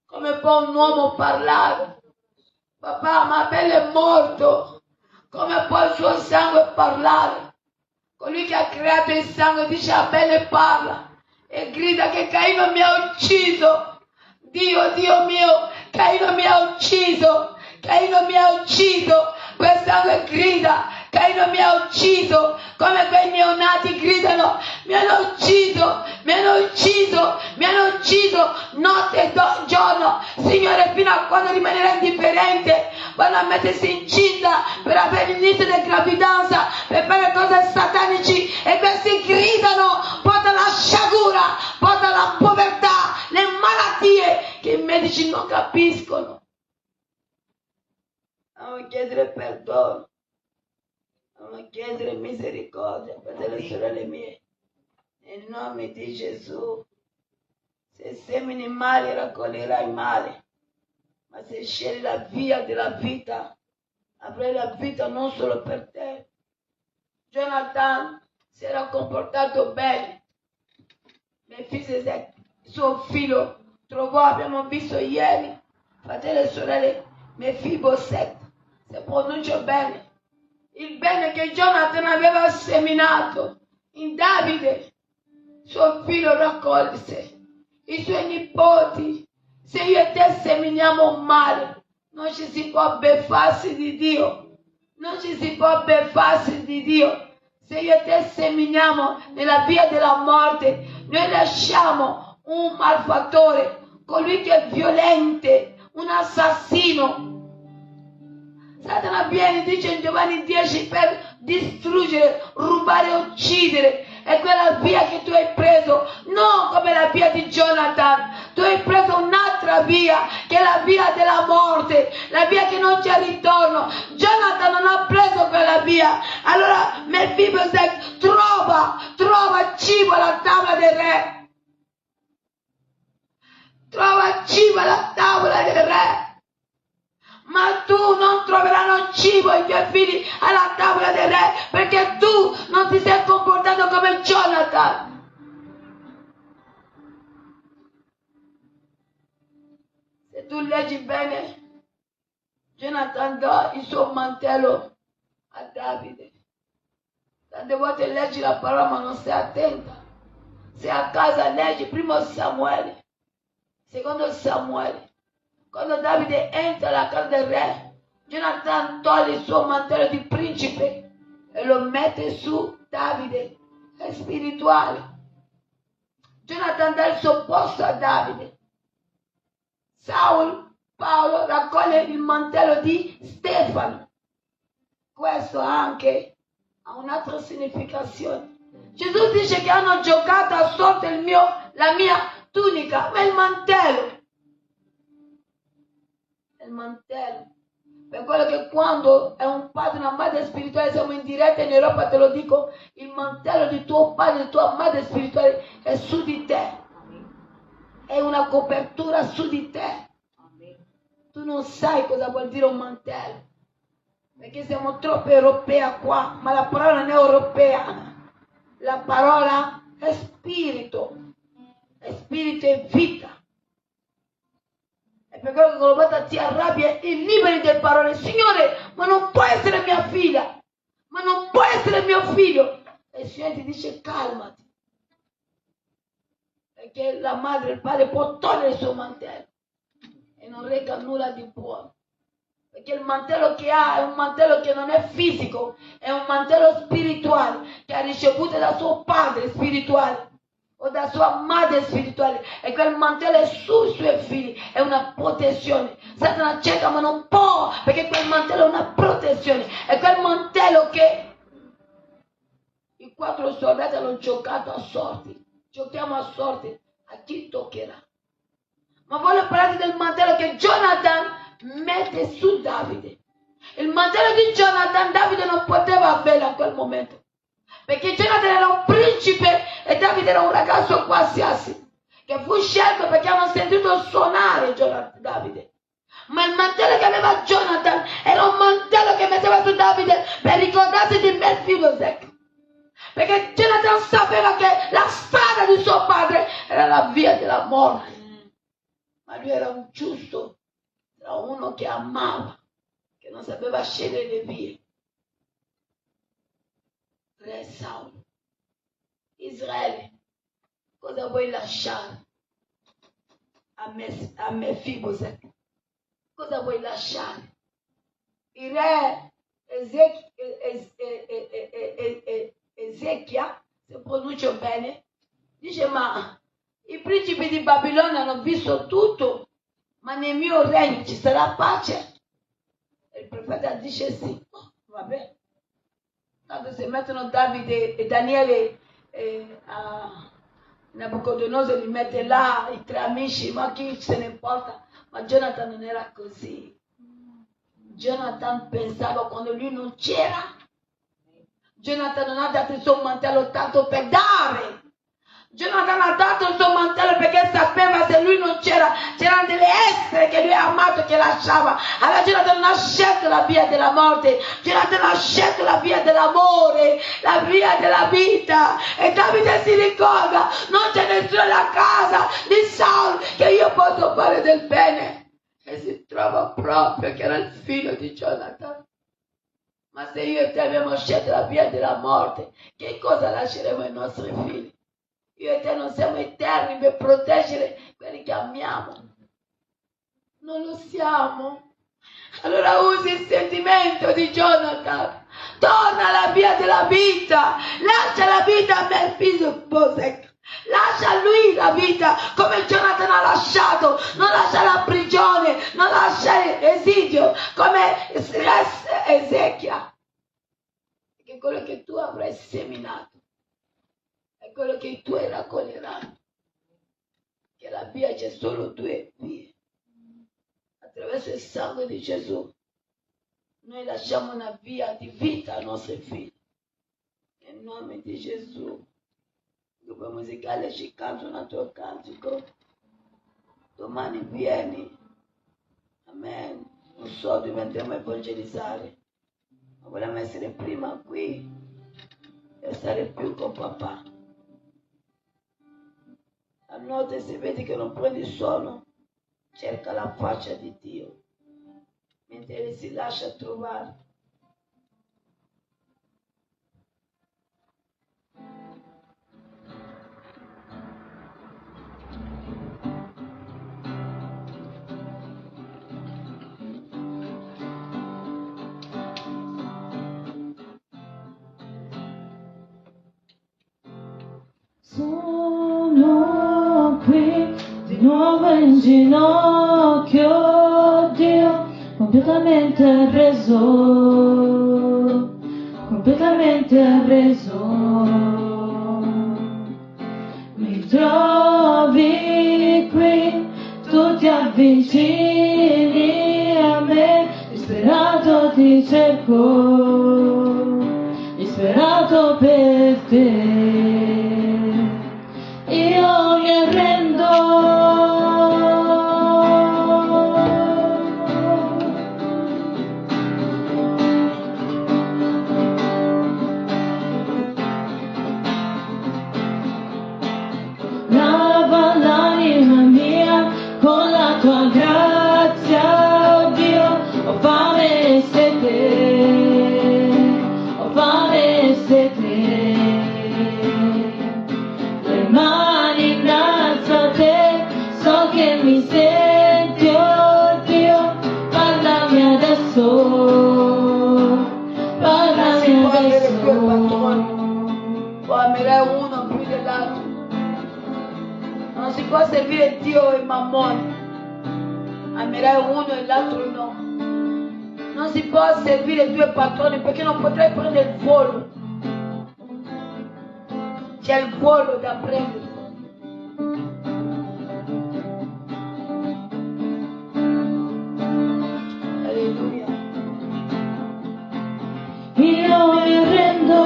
Come può un uomo parlare? Papà, ma Abele è morto. Come può il suo sangue parlare? Colui che ha creato il sangue dice: Abele parla e grida che Caino mi ha ucciso. Dio mio, Caino mi ha ucciso. Caino mi ha ucciso. Quel sangue grida: Caino mi ha ucciso. Come quei neonati gridano: mi hanno ucciso. vanno a mettersi incinta per avere l'inizio di gravidanza, per fare cose satanici, e questi gridano, porta la sciagura, porta la povertà, le malattie che i medici non capiscono. Dobbiamo chiedere perdono, dobbiamo chiedere misericordia per le sorelle mie, nel nome di Gesù. Se semini male raccoglierai male, ma se scegli la via della vita avrai la vita non solo per te. Jonathan si era comportato bene. Mefibosete, suo figlio, trovò, abbiamo visto ieri, fratelli e sorelle, Mefibosete, se pronuncio bene, il bene che Jonathan aveva seminato in Davide, suo figlio raccolse. I suoi nipoti, se io e te seminiamo male, non ci si può beffarsi di Dio, non ci si può beffarsi di Dio. Se io e te seminiamo nella via della morte, noi lasciamo un malfattore, colui che è violente, un assassino. Satana viene, dice in Giovanni 10, per distruggere, rubare e uccidere. È quella via che tu hai preso, non come la via di Jonathan. Tu hai preso un'altra via, che è la via della morte, la via che non c'è ritorno. Jonathan non ha preso quella via. Allora Mefibosete trova cibo alla tavola del re. Trova cibo alla tavola del re. Ma tu non troveranno cibo i tuoi figli alla tavola del re, perché tu non ti sei comportato come Jonathan. Se tu leggi bene, Jonathan dà il suo mantello a Davide. Tante volte leggi la parola ma non sei attenta. Se a casa leggi primo Samuele, secondo Samuele, quando Davide entra alla casa del re, Jonathan toglie il suo mantello di principe e lo mette su Davide, è spirituale. Jonathan dà il suo posto a Davide. Paolo raccoglie il mantello di Stefano. Questo anche ha un'altra significazione. Gesù dice che hanno giocato a sorte la mia tunica, ma il mantello. Il mantello, per quello che quando è un padre e una madre spirituale, siamo in diretta in Europa, te lo dico, il mantello di tuo padre e di tua madre spirituale è su di te, è una copertura su di te. Tu non sai cosa vuol dire un mantello, perché siamo troppo europei qua, ma la parola non è europea, la parola è spirito e vita. E per quello che Golgota ti arrabbia e liberi delle parole. Signore, ma non può essere mia figlia, ma non può essere mio figlio. E il Signore ti dice calmati, perché la madre e il padre può togliere il suo mantello e non reca nulla di buono, perché il mantello che ha è un mantello che non è fisico, è un mantello spirituale che ha ricevuto da suo padre spirituale o da sua madre spirituale, e quel mantello è sui suoi figli, è una protezione. Satana cerca ma non può, perché quel mantello è una protezione, è quel mantello che i 4 soldati hanno giocato a sorte. Giochiamo a sorte a chi toccherà. Ma voglio parlare del mantello che Jonathan mette su Davide. Il mantello di Jonathan Davide non poteva avere a quel momento, perché Jonathan era un principe e Davide era un ragazzo qualsiasi, che fu scelto perché avevano sentito suonare Davide. Ma il mantello che aveva Jonathan era un mantello che metteva su Davide per ricordarsi di Mefibosete, perché Jonathan sapeva che la strada di suo padre era la via della morte, ma lui era un giusto, era uno che amava, che non sapeva scegliere le vie. Re Saulo, Israele, cosa vuoi lasciare a Mefibosete? Cosa vuoi lasciare? Il re Ezechia, se pronuncio bene, dice: ma i principi di Babilonia hanno visto tutto, ma nel mio regno ci sarà pace. profeta dice sì. Oh, vabbè. Tanto se mettono Davide e Daniele Nabucodonosor li mette là, i 3 amici, ma chi se ne importa? Ma Jonathan non era così. Jonathan pensava quando lui non c'era. Jonathan non ha dato il suo mantello tanto per dare. Jonathan ha dato il suo mantello perché sapeva se lui non c'era, c'erano delle essere che lui ha amato che lasciava. Allora Jonathan non ha scelto la via della morte, Jonathan ha scelto la via dell'amore, la via della vita. E Davide si ricorda, non c'è nessuno nella casa di Saul che io posso fare del bene. E si trova proprio che era il figlio di Jonathan. Ma se io e te abbiamo scelto la via della morte, che cosa lasceremo ai nostri figli? Io e te non siamo eterni per proteggere quelli che amiamo. Non lo siamo. Allora usi il sentimento di Jonathan. Torna alla via della vita. Lascia la vita a Mephibosheth. Lascia a lui la vita come Jonathan ha lasciato. Non lascia la prigione, non lascia l'esilio come Ezechia. Perché quello che tu avrai seminato è quello che tu raccoglierai. Che la via c'è solo 2 vie. Attraverso il sangue di Gesù noi lasciamo una via di vita ai nostri figli. Nel nome di Gesù. Il gruppo musicale ci canta un altro cantico. Domani vieni. Amen. Non so dove andremo a evangelizzare. Ma vogliamo essere prima qui e stare più con papà. A notte se vedi che non prendi sonno, cerca la faccia di Dio, mentre Egli si lascia trovare. Sono qui di nuovo in ginocchio, Dio, completamente arreso, completamente arreso. Mi trovi qui, tu ti avvicini a me, disperato ti cerco, disperato per te. Io mi arrendo. Lava l'anima mia con la tua grazia, oh Dio, ho fame e sete, ho fame e sete. Mani innalzo a te, so che mi senti, oh Dio, parlami adesso, parlami adesso. Può amare uno più dell'altro. Non si può servire Dio e Mammon. Amerai uno e l'altro no. Non si può servire 2 padroni perché non potrai prendere il volo. C'è il volo da prendere. Alleluia. Io mi arrendo,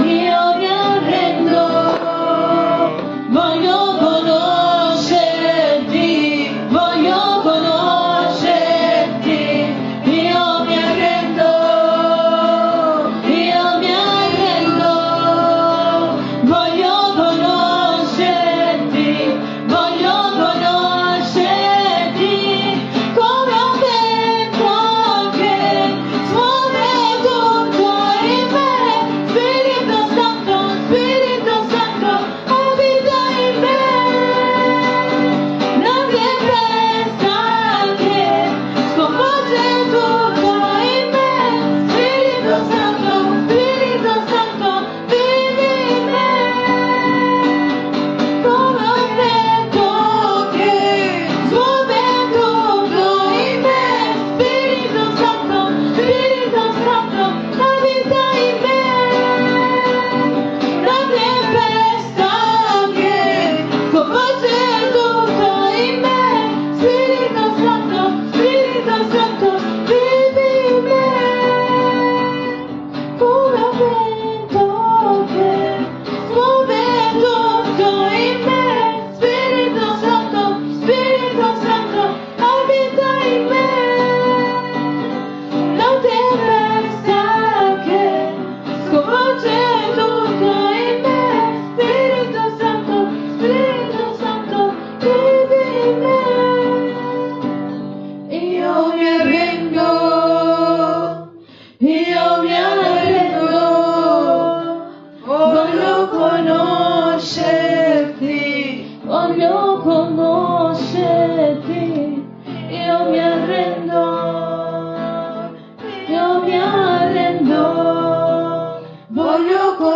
io mi arrendo, voglio conoscerti, voglio conoscerti, io mi arrendo, io mi arrendo, voglio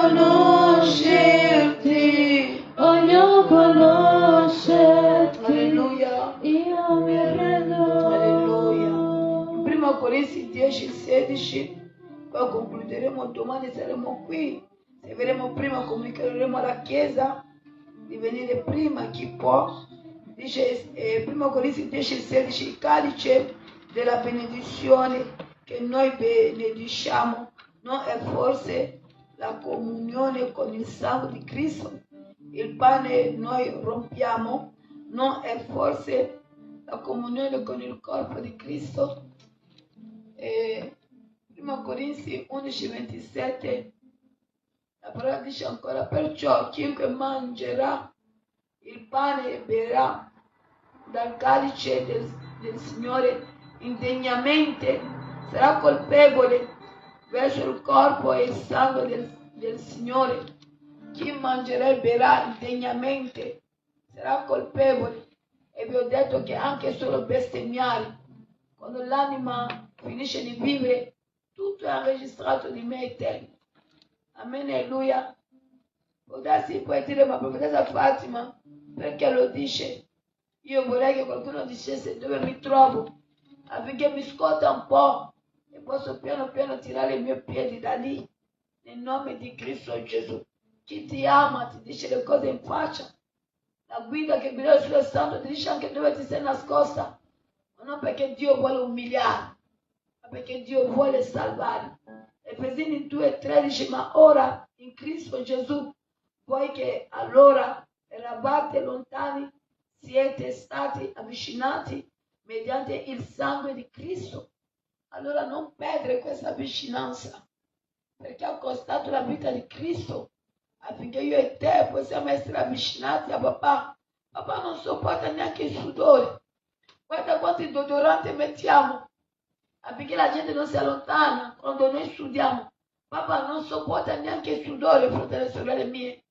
conoscerti. voglio conoscerti. Alleluia. Io mi rendo. Alleluia. In 1 Corinzi 10:16, poi concluderemo domani, saremo qui. Se verremo prima, comunicheremo alla Chiesa di venire prima, chi può. Dice 1 Corinzi 10:16, il calice della benedizione che noi benediciamo non è forse la comunione con il sangue di Cristo? Il pane noi rompiamo non è forse la comunione con il corpo di Cristo? 1 Corinzi 11:27, la parola dice ancora: perciò chiunque mangerà il pane e berrà dal calice del Signore indegnamente sarà colpevole verso il corpo e il sangue del Signore. Chi mangerà e berrà indegnamente sarà colpevole. E vi ho detto che anche solo bestemmiare, quando l'anima finisce di vivere, tutto è registrato di me eterno. Amen, alleluia. Può darsi, puoi dire, ma profetessa Fatima, perché lo dice? Io vorrei che qualcuno dicesse dove mi trovo, affinché mi scotta un po' e posso piano piano tirare i miei piedi da lì, nel nome di Cristo Gesù. Chi ti ama ti dice le cose in faccia. La guida che guida sullo santo ti dice anche dove ti sei nascosta, ma non perché Dio vuole umiliare, ma perché Dio vuole salvare. Efesini 2:13, ma ora in Cristo Gesù, voi che allora eravate lontani, siete stati avvicinati mediante il sangue di Cristo. Allora non perdere questa vicinanza, perché ha costato la vita di Cristo, affinché io e te possiamo essere avvicinati a papà. Papà non sopporta neanche il sudore. Guarda quanti deodoranti mettiamo, affinché la gente non si allontana quando noi studiamo. Papà non sopporta neanche il sudore, fratelli e sorelle mie.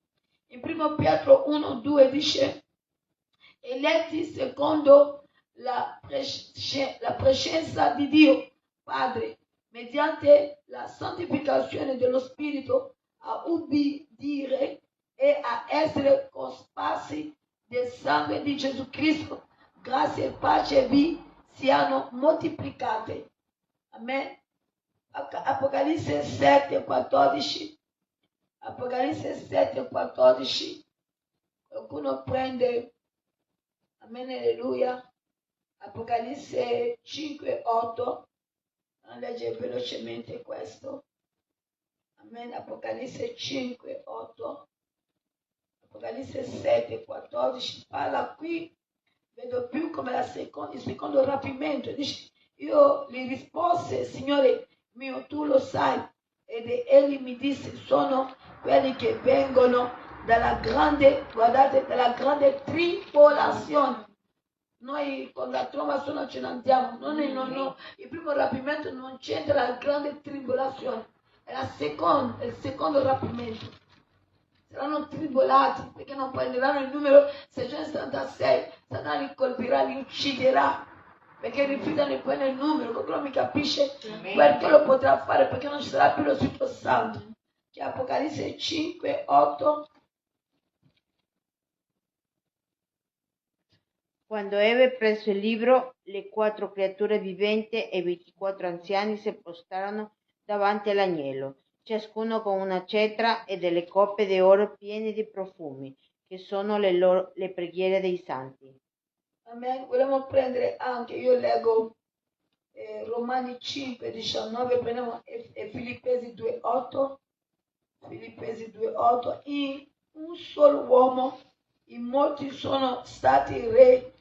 In 1 Pietro 1:2 dice: eletti secondo la prescenza di Dio Padre, mediante la santificazione dello Spirito, a ubbidire e a essere cosparsi del sangue di Gesù Cristo. Grazie e pace vi siano moltiplicate. Amen. Apocalisse 7:14. Apocalisse 7:14. Qualcuno prende. Amen, alleluia. Apocalisse 5:8. Legge velocemente questo. Amen. Apocalisse 5:8. Apocalisse 7:14. Parla qui, vedo più come il secondo rapimento. Dice: io gli risposi, Signore mio, tu lo sai. Ed egli mi disse: sono quelli che vengono dalla grande, guardate, dalla grande tribolazione. Noi con la tromba ce ne andiamo. No. Il primo rapimento non c'entra la grande tribolazione, è il secondo rapimento. Saranno tribolati perché non prenderanno il numero 666. Satana li colpirà, li ucciderà perché rifiutano di prendere il numero. Qualcuno mi capisce? Perché lo potrà fare? Perché non ci sarà più lo Spirito Santo. Che Apocalisse 5:8. Quando ebbe preso il libro, le 4 creature viventi e 24 anziani si postrarono davanti all'agnello, ciascuno con una cetra e delle coppe d'oro piene di profumi, che sono le preghiere dei santi. Amen. Vogliamo prendere anche, io leggo Romani 5:19, prendiamo e Filippesi 2:8. Filippesi 2:8. In un solo uomo in molti sono stati resi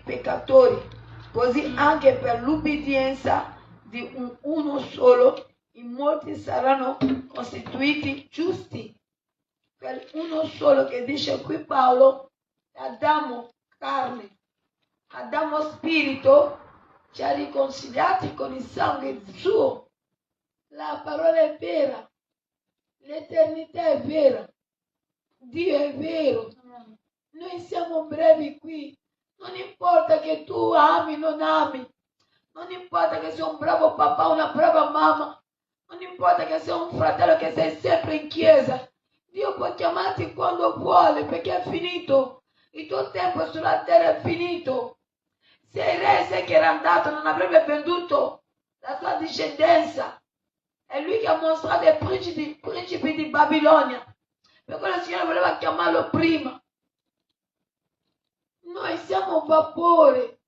peccatori, così anche per l'ubbidienza di uno solo in molti saranno costituiti giusti. Per uno solo che dice qui Paolo, Adamo carne, Adamo spirito, ci ha riconciliati con il sangue suo. La parola è vera, l'eternità è vera, Dio è vero. Noi siamo brevi qui. Non importa che tu ami o non ami, non importa che sei un bravo papà o una brava mamma, Non importa che sei un fratello che sei sempre in chiesa. Dio può chiamarti quando vuole perché è finito. Il tuo tempo sulla terra è finito. Se il re se che era andato non avrebbe venduto la sua discendenza. È lui che ha mostrato i principi di Babilonia. Per quello il Signore voleva chiamarlo prima. Noi siamo vapore.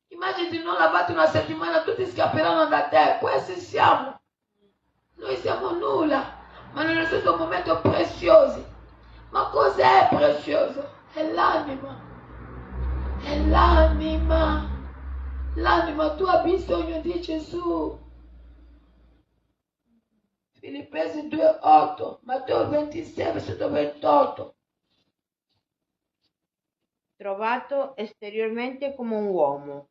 Immagini non lavate una settimana, tutti scapperanno da te. Questi siamo. Noi siamo nulla, ma nello stesso momento preziosi. Ma cos'è prezioso? È l'anima. È l'anima. L'anima, tu hai bisogno di Gesù. Filippesi 2,8, Matteo 26, versetto 28. Trovato esteriormente come un uomo,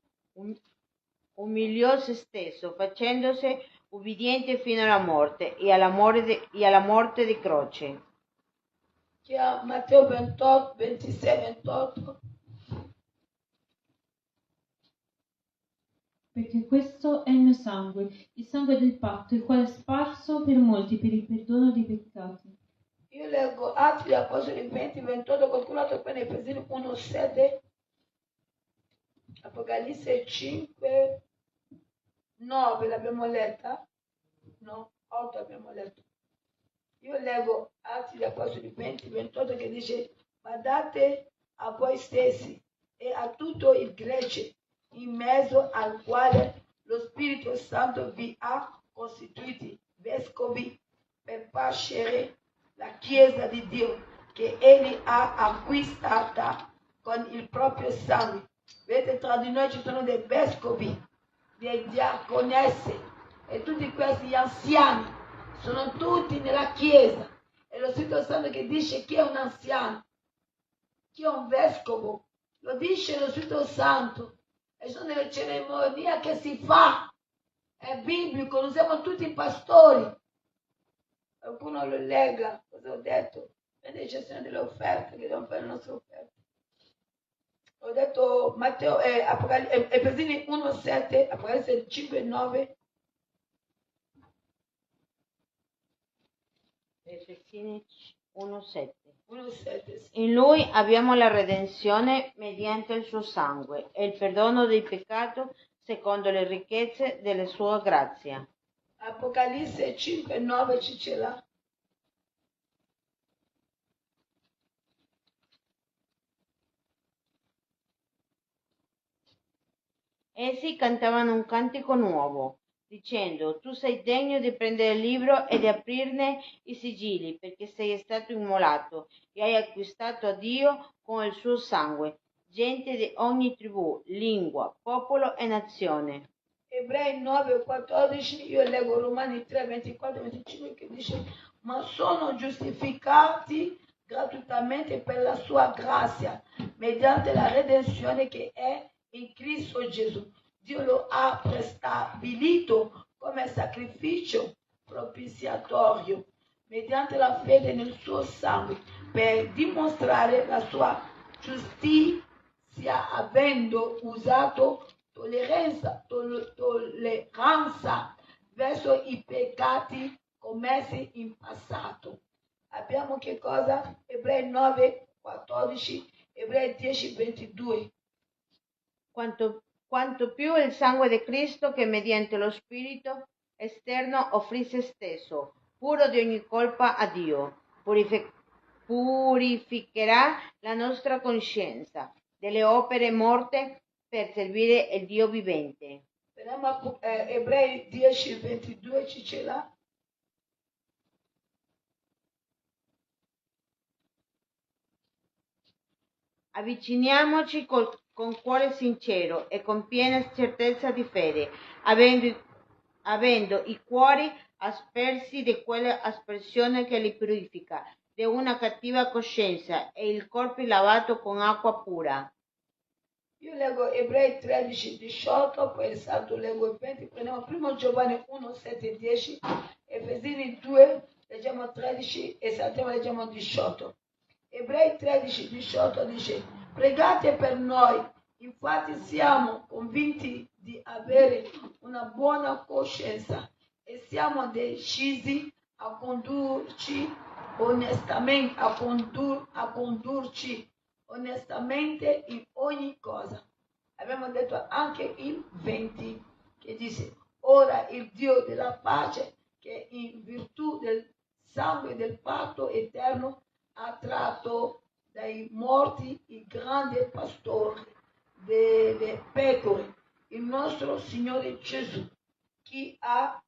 umiliò se stesso, facendosi ubbidiente fino alla morte e alla morte di croce. Che è Matteo 28, 26, 28. Perché questo è il mio sangue, il sangue del patto, il quale è sparso per molti per il perdono dei peccati. Io leggo Atti degli Apostoli 20, 28, qualcuno altro prende Efesini 1, 7, Apocalisse 5, 9 l'abbiamo letta? No, 8 abbiamo letto. Io leggo Atti degli Apostoli 20, 28 che dice: badate a voi stessi e a tutto il gregge in mezzo al quale lo Spirito Santo vi ha costituiti vescovi per pascere la Chiesa di Dio che Egli ha acquistata con il proprio sangue. Vedete, tra di noi ci sono dei vescovi, dei diaconesse e tutti questi anziani sono tutti nella Chiesa. E lo Spirito Santo che dice chi è un anziano, chi è un vescovo, lo dice lo Spirito Santo. E sono delle cerimonie che si fa, è biblico, non siamo tutti pastori. Qualcuno lo lega, cosa ho detto? Prende eccezione delle offerte, che dobbiamo fare le nostre offerte. Ho detto Matteo, Efesini 1, 7, Apocalisse 5, 9. Efesini 1:7. 1, 7, sì. In lui abbiamo la redenzione mediante il suo sangue e il perdono dei peccati secondo le ricchezze della sua grazia. Apocalisse 5, 9 ci ce l'ha. Essi cantavano un cantico nuovo, dicendo: Tu sei degno di prendere il libro e di aprirne i sigilli, perché sei stato immolato e hai acquistato a Dio con il suo sangue gente di ogni tribù, lingua, popolo e nazione. Ebrei 9, 14, io leggo Romani 3, 24, 25 che dice: ma sono giustificati gratuitamente per la sua grazia, mediante la redenzione che è in Cristo Gesù. Dio lo ha prestabilito come sacrificio propiziatorio, mediante la fede nel suo sangue, per dimostrare la sua giustizia, avendo usato tolleranza verso i peccati commessi in passato. Abbiamo che cosa? Ebrei 9, 14, Ebrei 10, 22. Quanto più il sangue di Cristo che mediante lo Spirito esterno offrì se stesso, puro di ogni colpa a Dio, purificherà la nostra coscienza delle opere morte per servire il Dio vivente. Vediamo Ebrei 10, 22 ci ce l'ha. Avviciniamoci con cuore sincero e con piena certezza di fede, avendo i cuori aspersi di quella aspersione che li purifica, di una cattiva coscienza e il corpo lavato con acqua pura. Io leggo Ebrei 13, 18, poi il salto leggo il 20, prendiamo 1 Giovanni 1, 7, 10, Efesini 2, leggiamo 13 e saltiamo leggiamo 18. Ebrei 13, 18 dice: pregate per noi, infatti siamo convinti di avere una buona coscienza e siamo decisi a condurci onestamente, a condurci onestamente in ogni cosa. Abbiamo detto anche il 20 che dice: ora il Dio della pace, che in virtù del sangue del patto eterno ha tratto dai morti il grande pastore delle pecore, il nostro Signore Gesù, che ha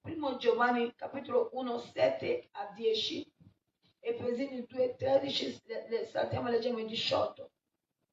1 Giovanni capitolo 1, 7 a 10, Efesini 2, 13, saltiamo e leggiamo il 18.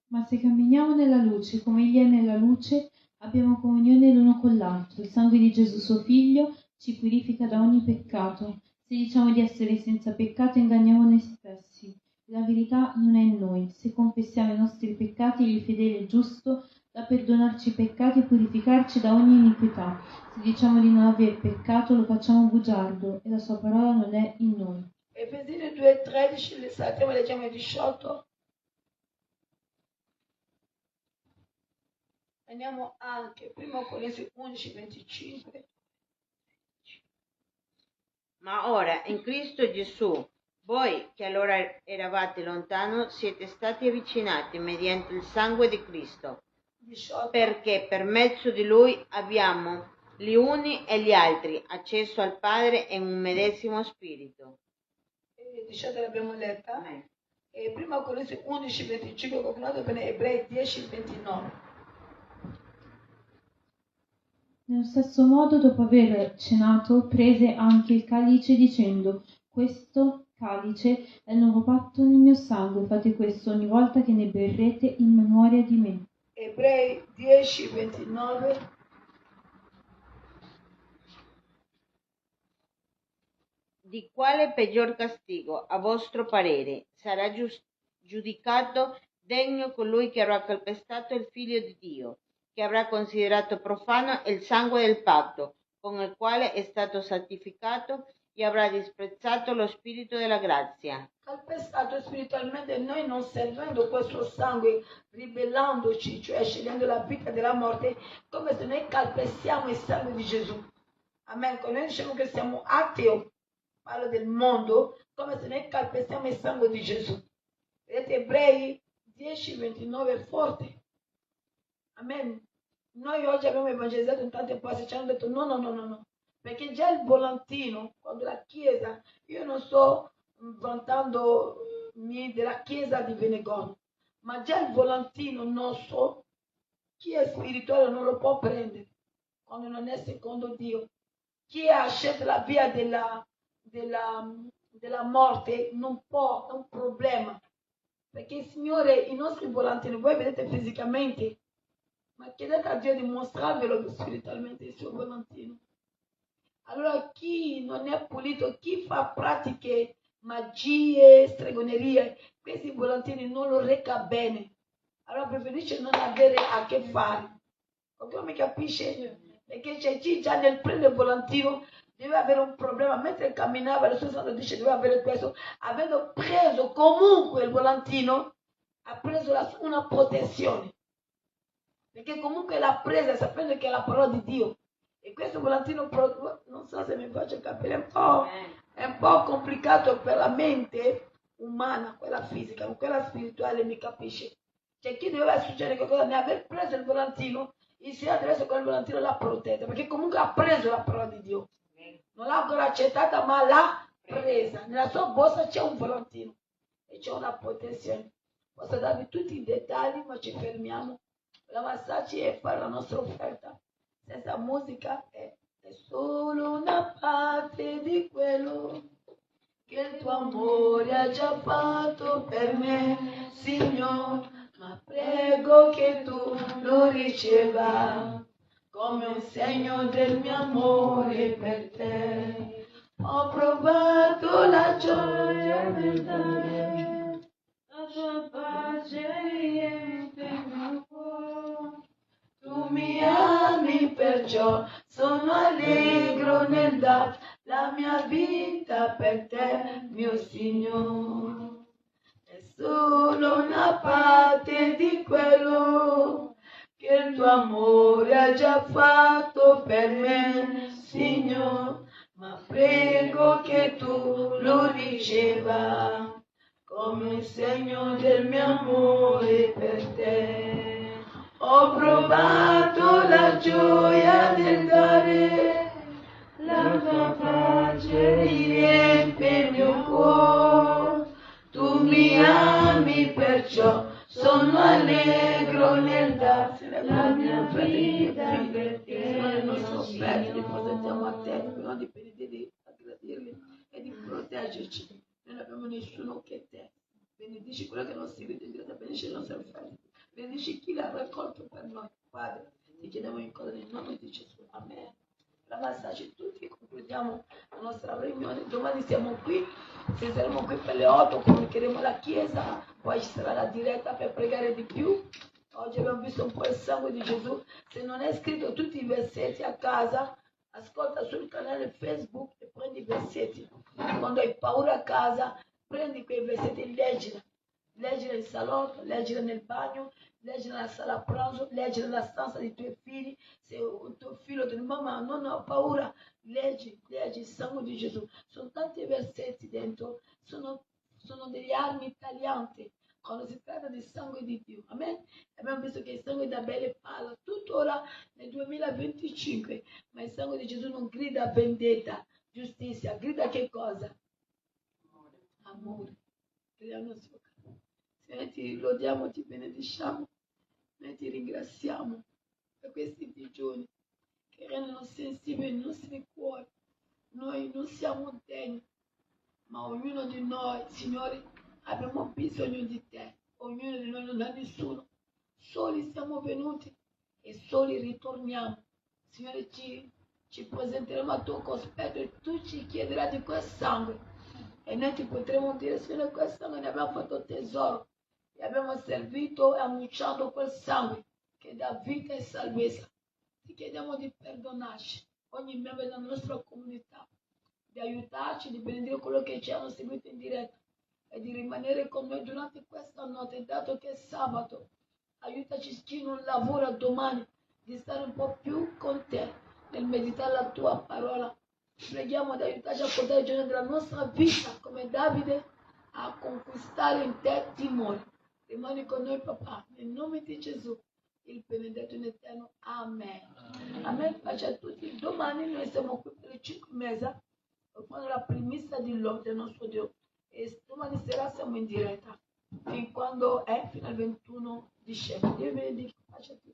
Ma se camminiamo nella luce, come Egli è nella luce, abbiamo comunione l'uno con l'altro. Il sangue di Gesù, suo Figlio, ci purifica da ogni peccato. Se diciamo di essere senza peccato, inganniamo noi stessi. La verità non è in noi. Se confessiamo i nostri peccati, Egli è fedele e giusto da perdonarci i peccati e purificarci da ogni iniquità. Se diciamo di non aver peccato, lo facciamo bugiardo e la sua parola non è in noi. Efesini 2, 13, saltiamo e leggiamo il 18. Andiamo anche 1 Corinzi 11, 25. Ma ora in Cristo Gesù, voi che allora eravate lontano, siete stati avvicinati mediante il sangue di Cristo, 18. perché per mezzo di Lui abbiamo gli uni e gli altri accesso al Padre in un medesimo spirito. 18 l'abbiamo letta. Amen. E 1 Corinzi 11, 25, continuato con Ebrei 10, 29. Nello stesso modo, dopo aver cenato, prese anche il calice dicendo: questo calice è il nuovo patto nel mio sangue, fate questo ogni volta che ne berrete in memoria di me. Ebrei 10, 29. Di quale peggior castigo, a vostro parere, sarà giudicato degno colui che avrà calpestato il Figlio di Dio, che avrà considerato profano il sangue del patto, con il quale è stato santificato, e avrà disprezzato lo Spirito della grazia? Calpestato spiritualmente, noi non servendo questo sangue, ribellandoci, cioè scegliendo la vita della morte, come se noi calpestiamo il sangue di Gesù. Amen. Quando noi diciamo che siamo atei, parlo del mondo, come se noi calpestiamo il sangue di Gesù. Vedete, Ebrei 10, 29 è forte. Amen. Noi oggi abbiamo evangelizzato in tante parti, ci hanno detto no, perché già il volantino, quando la Chiesa, io non sto vantandomi della Chiesa di Venegono, ma già il volantino nostro, chi è spirituale non lo può prendere, quando non è secondo Dio. Chi ha scelto la via della morte non può, è un problema, perché il Signore, i nostri volantini, voi vedete fisicamente, ma chiedete a Dio di mostrarvelo spiritualmente il suo volantino. Allora chi non è pulito, chi fa pratiche, magie, stregonerie, questi volantini non lo reca bene. Allora preferisce non avere a che fare. Qualcuno mi capisce? Perché c'è chi già nel prendere il volantino deve avere un problema. Mentre camminava, lo stesso Santo dice deve avere questo. Avendo preso comunque il volantino, ha preso una protezione. Perché comunque l'ha presa sapendo che è la parola di Dio. E questo volantino, non so se mi faccio capire, è un po' complicato per la mente umana, quella fisica, ma quella spirituale mi capisce. Cioè chi doveva succedere qualcosa, ne aver preso il volantino, il Signore adesso quel volantino l'ha protetta, perché comunque ha preso la parola di Dio. Non l'ha ancora accettata, ma l'ha presa. Nella sua borsa c'è un volantino e c'è una protezione. Posso darvi tutti i dettagli, ma ci fermiamo. Vogliamo alzarci e fare la nostra offerta. Senza musica è solo una parte di quello che il tuo amore ha già fatto per me, Signore. Ma prego che tu lo riceva come un segno del mio amore per te. Ho provato la gioia del dare, la tua pace riempie il mio cuore. Tu mi ami perciò, sono allegro nel dar la mia vita per te, mio Signore. È solo una parte di quello che il tuo amore ha già fatto per me, Signore. segno del mio amore per te. Ho provato la gioia del dare, la tua pace riempie il mio cuore. Tu mi ami, perciò sono allegro nel darti la mia vita per te. Sono le nostre offerte, li presentiamo a te, dobbiamo dipendere di aggredirli e di proteggerci. Non abbiamo nessuno che te. Benedici quello che non si vede in diretta, benedici le nostre offerte, benedici chi l'ha raccolto per noi. Padre, ti chiediamo in cosa nel nome di Gesù. Amen. Ramassaci tutti, concludiamo la nostra riunione. Domani siamo qui, se saremo qui per le 8, comunicheremo la chiesa, poi ci sarà la diretta per pregare di più. Oggi abbiamo visto un po' il sangue di Gesù. Se non hai scritto tutti i versetti a casa, ascolta sul canale Facebook e prendi i versetti. Quando hai paura a casa, prendi quei versetti e leggila. Leggila in salotto, leggila nel bagno, leggila nella sala a pranzo, leggila nella stanza dei tuoi figli. Se un tuo figlio ti dice mamma non ho paura, leggi il sangue di Gesù. Sono tanti versetti dentro, sono delle armi taglianti quando si tratta di sangue di Dio. Amen. Abbiamo visto che il sangue di Abele parla tuttora nel 2025, ma il sangue di Gesù non grida vendetta, giustizia, grida che cosa? Amore. Signore, ti lodiamo, ti benediciamo, noi ti ringraziamo per questi digiuni che rendono sensibili i nostri cuori. Noi non siamo degni, ma ognuno di noi, Signore, abbiamo bisogno di te. Ognuno di noi non ha nessuno. Soli siamo venuti e soli ritorniamo. Signore, ci presenteremo al tuo cospetto e tu ci chiederai di quel sangue. E noi ti potremo dire, Signore, quel sangue ne abbiamo fatto tesoro. E abbiamo servito e annunciato quel sangue che dà vita e salvezza. Ti chiediamo di perdonarci, ogni membro della nostra comunità, di aiutarci, di benedire quello che ci hanno seguito in diretta e di rimanere con noi durante questa notte, dato che è sabato. Aiutaci chi non lavora domani di stare un po' più con te nel meditare la tua parola. Ti preghiamo di aiutarci a portare il giorno della nostra vita come Davide a conquistare in te timore. Rimani con noi papà, nel nome di Gesù, il benedetto in eterno. Amen. Amen. Pace a tutti. Domani noi siamo qui per le 5 mesi per fare la primizia di lode del nostro Dio. E domani sera siamo in diretta fin quando è fino al 21 dicembre. Dio benedica. Pace a tutti.